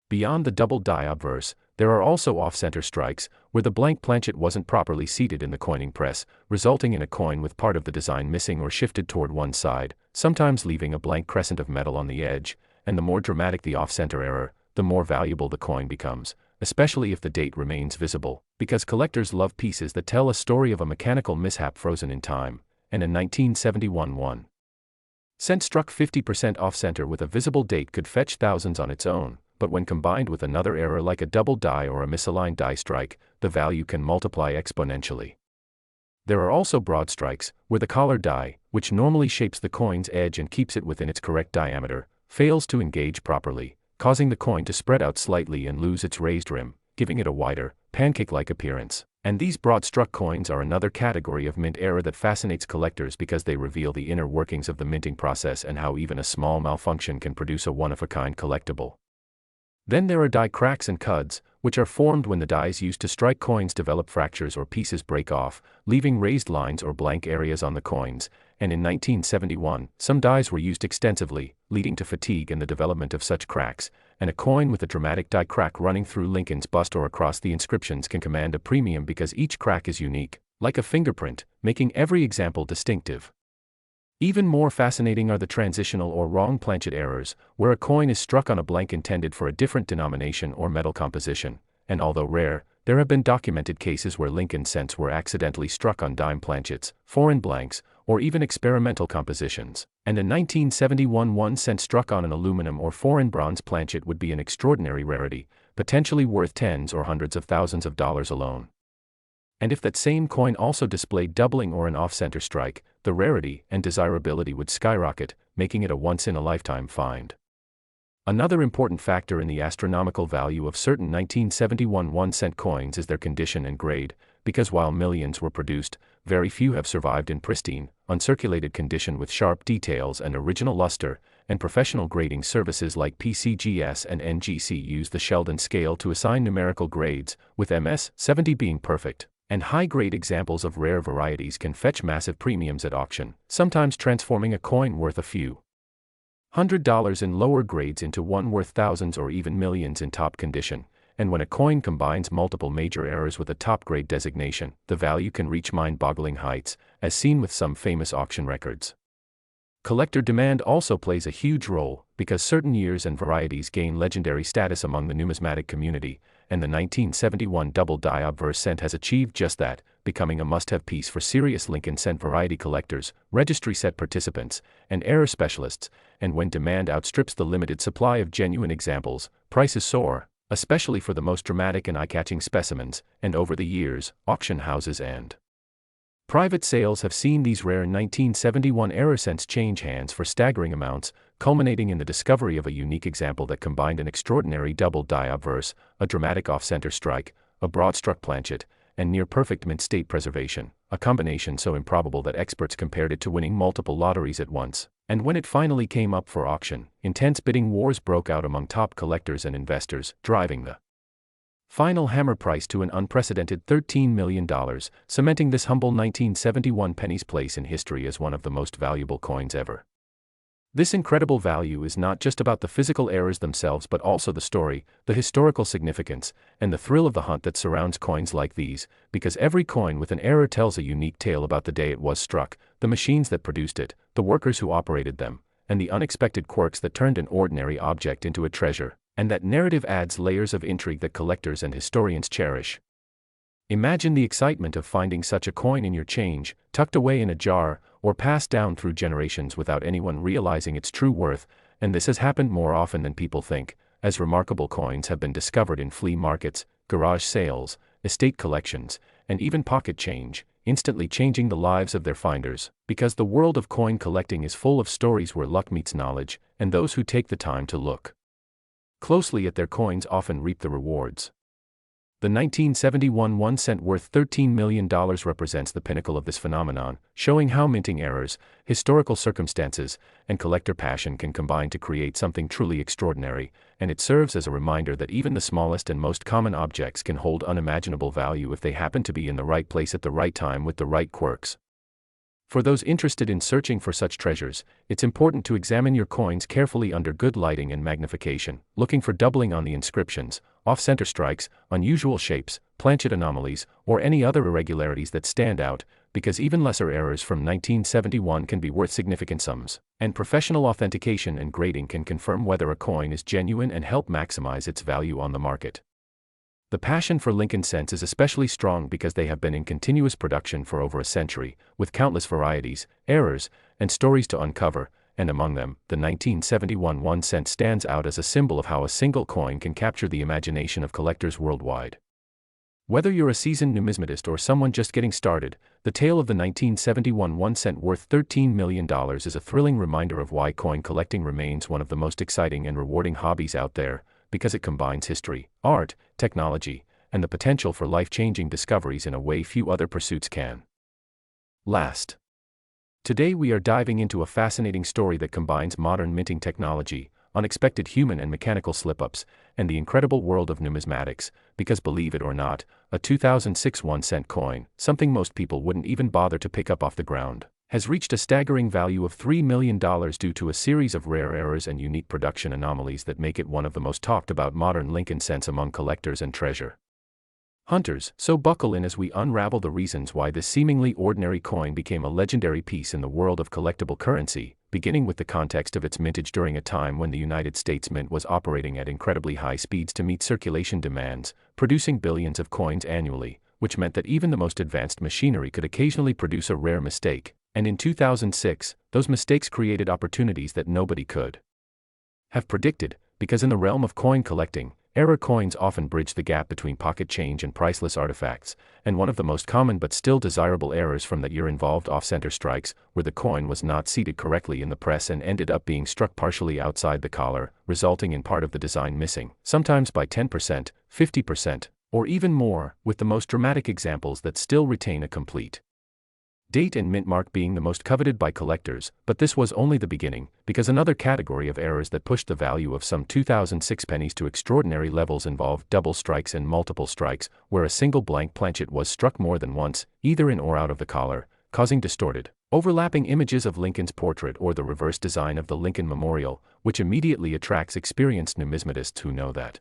Beyond the double die obverse, there are also off-center strikes, where the blank planchet wasn't properly seated in the coining press, resulting in a coin with part of the design missing or shifted toward one side, sometimes leaving a blank crescent of metal on the edge, and the more dramatic the off-center error, the more valuable the coin becomes, especially if the date remains visible, because collectors love pieces that tell a story of a mechanical mishap frozen in time, and a 1971 1 cent struck 50% off-center with a visible date could fetch thousands on its own, but when combined with another error like a double die or a misaligned die strike, the value can multiply exponentially. There are also broad strikes, where the collar die, which normally shapes the coin's edge and keeps it within its correct diameter, fails to engage properly, causing the coin to spread out slightly and lose its raised rim, giving it a wider, pancake-like appearance. And these broad-struck coins are another category of mint error that fascinates collectors because they reveal the inner workings of the minting process and how even a small malfunction can produce a one-of-a-kind collectible. Then there are die cracks and cuds, which are formed when the dies used to strike coins develop fractures or pieces break off, leaving raised lines or blank areas on the coins, and in 1971, some dies were used extensively, leading to fatigue and the development of such cracks, and a coin with a dramatic die crack running through Lincoln's bust or across the inscriptions can command a premium because each crack is unique, like a fingerprint, making every example distinctive. Even more fascinating are the transitional or wrong planchet errors, where a coin is struck on a blank intended for a different denomination or metal composition, and although rare, there have been documented cases where Lincoln cents were accidentally struck on dime planchets, foreign blanks, or even experimental compositions, and a 1971 1 cent struck on an aluminum or foreign bronze planchet would be an extraordinary rarity, potentially worth tens or hundreds of thousands of dollars alone. And if that same coin also displayed doubling or an off-center strike, the rarity and desirability would skyrocket, making it a once-in-a-lifetime find. Another important factor in the astronomical value of certain 1971 1 cent coins is their condition and grade, because while millions were produced, very few have survived in pristine, uncirculated condition with sharp details and original luster, and professional grading services like PCGS and NGC use the Sheldon scale to assign numerical grades, with MS 70 being perfect. And high-grade examples of rare varieties can fetch massive premiums at auction, sometimes transforming a coin worth a few $100s in lower grades into one worth thousands or even millions in top condition. And when a coin combines multiple major errors with a top-grade designation, the value can reach mind-boggling heights, as seen with some famous auction records. Collector demand also plays a huge role, because certain years and varieties gain legendary status among the numismatic community, and the 1971 double die obverse cent has achieved just that, becoming a must-have piece for serious Lincoln cent variety collectors, registry set participants, and error specialists, and when demand outstrips the limited supply of genuine examples, prices soar, especially for the most dramatic and eye-catching specimens, and over the years, auction houses and private sales have seen these rare 1971 error cents change hands for staggering amounts, culminating in the discovery of a unique example that combined an extraordinary double die obverse, a dramatic off-center strike, a broad-struck planchet, and near-perfect mint state preservation, a combination so improbable that experts compared it to winning multiple lotteries at once. And when it finally came up for auction, intense bidding wars broke out among top collectors and investors, driving the final hammer price to an unprecedented $13 million, cementing this humble 1971 pennies place in history as one of the most valuable coins ever. This incredible value is not just about the physical errors themselves but also the story, the historical significance, and the thrill of the hunt that surrounds coins like these, because every coin with an error tells a unique tale about the day it was struck, the machines that produced it, the workers who operated them, and the unexpected quirks that turned an ordinary object into a treasure. And that narrative adds layers of intrigue that collectors and historians cherish. Imagine the excitement of finding such a coin in your change, tucked away in a jar, or passed down through generations without anyone realizing its true worth, and this has happened more often than people think, as remarkable coins have been discovered in flea markets, garage sales, estate collections, and even pocket change, instantly changing the lives of their finders, because the world of coin collecting is full of stories where luck meets knowledge, and those who take the time to look closely at their coins often reap the rewards. The 1971 1 cent worth $13 million represents the pinnacle of this phenomenon, showing how minting errors, historical circumstances, and collector passion can combine to create something truly extraordinary, and it serves as a reminder that even the smallest and most common objects can hold unimaginable value if they happen to be in the right place at the right time with the right quirks. For those interested in searching for such treasures, it's important to examine your coins carefully under good lighting and magnification, looking for doubling on the inscriptions, off-center strikes, unusual shapes, planchet anomalies, or any other irregularities that stand out, because even lesser errors from 1971 can be worth significant sums, and professional authentication and grading can confirm whether a coin is genuine and help maximize its value on the market. The passion for Lincoln cents is especially strong because they have been in continuous production for over a century, with countless varieties, errors, and stories to uncover, and among them, the 1971 1 cent stands out as a symbol of how a single coin can capture the imagination of collectors worldwide. Whether you're a seasoned numismatist or someone just getting started, the tale of the 1971 1 cent worth $13 million is a thrilling reminder of why coin collecting remains one of the most exciting and rewarding hobbies out there, because it combines history, art, technology, and the potential for life-changing discoveries in a way few other pursuits can. Last. Today we are diving into a fascinating story that combines modern minting technology, unexpected human and mechanical slip-ups, and the incredible world of numismatics, because believe it or not, a 2006 1 cent coin, something most people wouldn't even bother to pick up off the ground, has reached a staggering value of $3 million due to a series of rare errors and unique production anomalies that make it one of the most talked about modern Lincoln cents among collectors and treasure hunters. So buckle in as we unravel the reasons why this seemingly ordinary coin became a legendary piece in the world of collectible currency, beginning with the context of its mintage during a time when the United States Mint was operating at incredibly high speeds to meet circulation demands, producing billions of coins annually, which meant that even the most advanced machinery could occasionally produce a rare mistake. And in 2006, those mistakes created opportunities that nobody could have predicted, because in the realm of coin collecting, error coins often bridge the gap between pocket change and priceless artifacts, and one of the most common but still desirable errors from that year involved off-center strikes, where the coin was not seated correctly in the press and ended up being struck partially outside the collar, resulting in part of the design missing, sometimes by 10%, 50%, or even more, with the most dramatic examples that still retain a complete date and mint mark being the most coveted by collectors. But this was only the beginning, because another category of errors that pushed the value of some 2006 pennies to extraordinary levels involved double strikes and multiple strikes, where a single blank planchet was struck more than once, either in or out of the collar, causing distorted, overlapping images of Lincoln's portrait or the reverse design of the Lincoln Memorial, which immediately attracts experienced numismatists who know that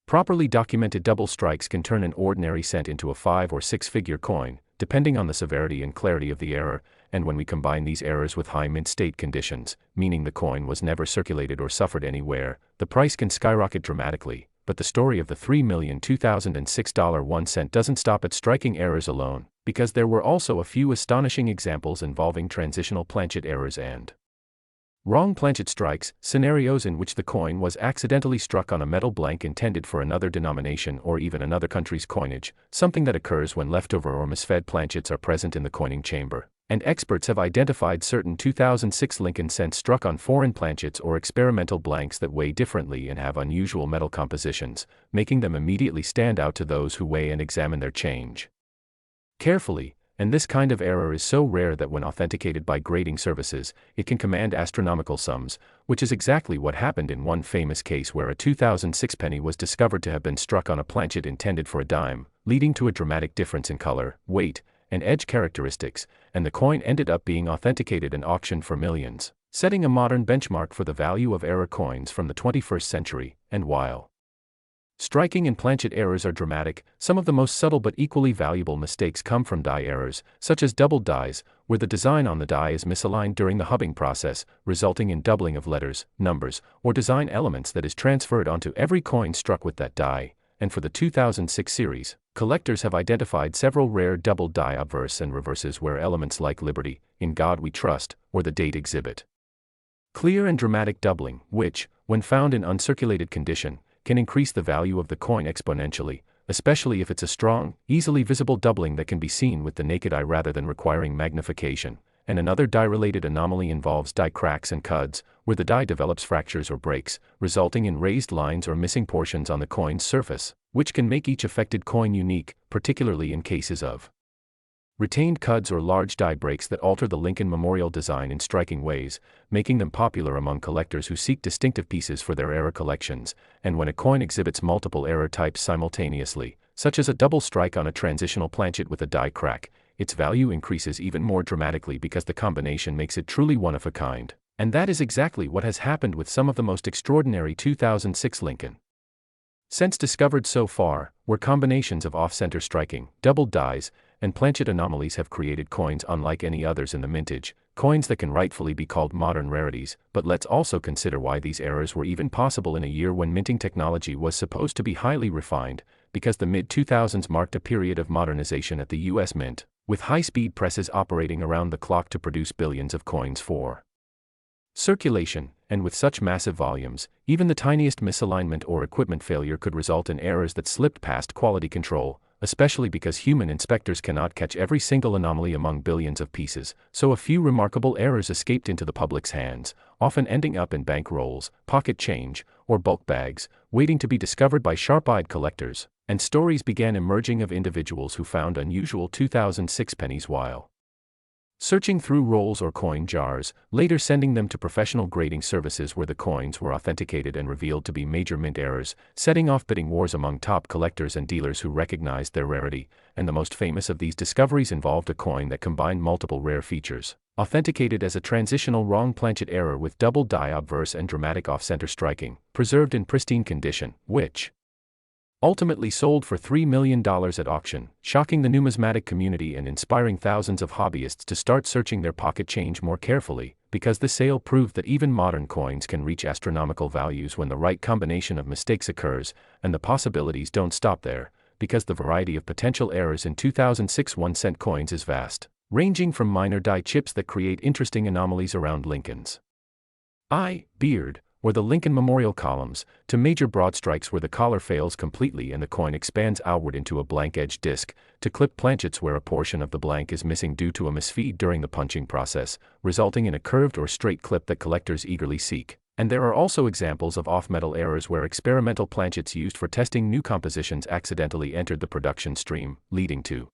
properly documented double strikes can turn an ordinary cent into a 5- or 6-figure coin, depending on the severity and clarity of the error, and when we combine these errors with high mint state conditions, meaning the coin was never circulated or suffered any wear, the price can skyrocket dramatically. But the story of the $3,000,2006 1 cent doesn't stop at striking errors alone, because there were also a few astonishing examples involving transitional planchet errors and wrong planchet strikes, scenarios in which the coin was accidentally struck on a metal blank intended for another denomination or even another country's coinage, something that occurs when leftover or misfed planchets are present in the coining chamber. And experts have identified certain 2006 Lincoln cents struck on foreign planchets or experimental blanks that weigh differently and have unusual metal compositions, making them immediately stand out to those who weigh and examine their change carefully. And this kind of error is so rare that when authenticated by grading services, it can command astronomical sums, which is exactly what happened in one famous case where a 2006 penny was discovered to have been struck on a planchet intended for a dime, leading to a dramatic difference in color, weight, and edge characteristics, and the coin ended up being authenticated and auctioned for millions, setting a modern benchmark for the value of error coins from the 21st century. And while striking and planchet errors are dramatic, some of the most subtle but equally valuable mistakes come from die errors, such as doubled dies, where the design on the die is misaligned during the hubbing process, resulting in doubling of letters, numbers, or design elements that is transferred onto every coin struck with that die. And for the 2006 series, collectors have identified several rare doubled die obverse and reverses where elements like Liberty, In God We Trust, or the date exhibit clear and dramatic doubling, which, when found in uncirculated condition, can increase the value of the coin exponentially, especially if it's a strong, easily visible doubling that can be seen with the naked eye rather than requiring magnification. And another die-related anomaly involves die cracks and cuds, where the die develops fractures or breaks, resulting in raised lines or missing portions on the coin's surface, which can make each affected coin unique, particularly in cases of retained cuds or large die breaks that alter the Lincoln Memorial design in striking ways, making them popular among collectors who seek distinctive pieces for their error collections. And when a coin exhibits multiple error types simultaneously, such as a double strike on a transitional planchet with a die crack, its value increases even more dramatically because the combination makes it truly one of a kind. And that is exactly what has happened with some of the most extraordinary 2006 Lincoln cents discovered so far, where combinations of off-center striking, doubled dies, and planchet anomalies have created coins unlike any others in the mintage, coins that can rightfully be called modern rarities. But let's also consider why these errors were even possible in a year when minting technology was supposed to be highly refined, because the mid-2000s marked a period of modernization at the US Mint, with high-speed presses operating around the clock to produce billions of coins for circulation. And with such massive volumes, even the tiniest misalignment or equipment failure could result in errors that slipped past quality control, especially because human inspectors cannot catch every single anomaly among billions of pieces. So a few remarkable errors escaped into the public's hands, often ending up in bank rolls, pocket change, or bulk bags, waiting to be discovered by sharp-eyed collectors. And stories began emerging of individuals who found unusual 2006 pennies while searching through rolls or coin jars, later sending them to professional grading services where the coins were authenticated and revealed to be major mint errors, setting off bidding wars among top collectors and dealers who recognized their rarity. And the most famous of these discoveries involved a coin that combined multiple rare features, authenticated as a transitional wrong planchet error with double die obverse and dramatic off-center striking, preserved in pristine condition, which ultimately sold for $3 million at auction, shocking the numismatic community and inspiring thousands of hobbyists to start searching their pocket change more carefully, because the sale proved that even modern coins can reach astronomical values when the right combination of mistakes occurs. And the possibilities don't stop there, because the variety of potential errors in 2006 1-cent coins is vast, ranging from minor die chips that create interesting anomalies around Lincoln's eye, beard, or the Lincoln Memorial columns, to major broad strikes where the collar fails completely and the coin expands outward into a blank-edged disc, to clip planchets where a portion of the blank is missing due to a misfeed during the punching process, resulting in a curved or straight clip that collectors eagerly seek. And there are also examples of off-metal errors where experimental planchets used for testing new compositions accidentally entered the production stream, leading to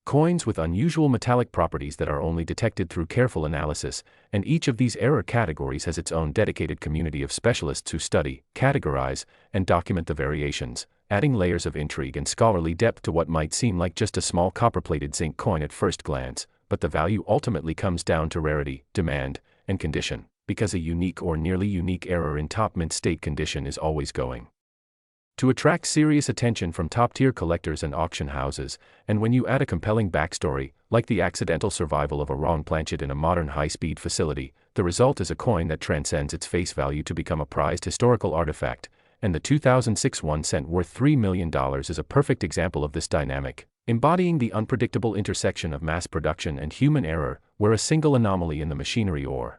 coins with unusual metallic properties that are only detected through careful analysis. And each of these error categories has its own dedicated community of specialists who study, categorize, and document the variations, adding layers of intrigue and scholarly depth to what might seem like just a small copper-plated zinc coin at first glance. But the value ultimately comes down to rarity, demand, and condition, because a unique or nearly unique error in top mint state condition is always going to attract serious attention from top-tier collectors and auction houses. And when you add a compelling backstory, like the accidental survival of a wrong planchet in a modern high-speed facility, the result is a coin that transcends its face value to become a prized historical artifact. And the 2006 1-cent worth $3 million is a perfect example of this dynamic, embodying the unpredictable intersection of mass production and human error, where a single anomaly in the machinery or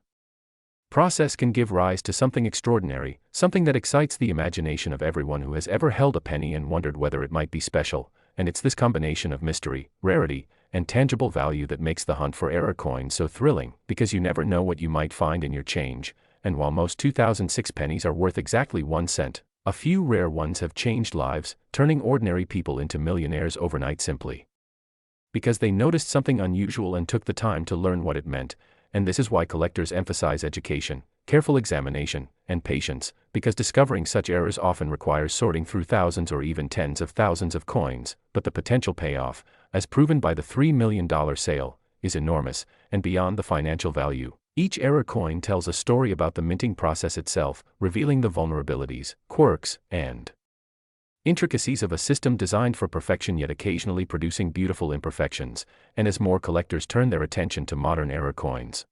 process can give rise to something extraordinary, something that excites the imagination of everyone who has ever held a penny and wondered whether it might be special. And it's this combination of mystery, rarity, and tangible value that makes the hunt for error coins so thrilling, because you never know what you might find in your change. And while most 2006 pennies are worth exactly 1 cent, a few rare ones have changed lives, turning ordinary people into millionaires overnight simply because they noticed something unusual and took the time to learn what it meant. And this is why collectors emphasize education, careful examination, and patience, because discovering such errors often requires sorting through thousands or even tens of thousands of coins. But the potential payoff, as proven by the $3 million sale, is enormous. And beyond the financial value, each error coin tells a story about the minting process itself, revealing the vulnerabilities, quirks, and intricacies of a system designed for perfection yet occasionally producing beautiful imperfections. And as more collectors turn their attention to modern error coins,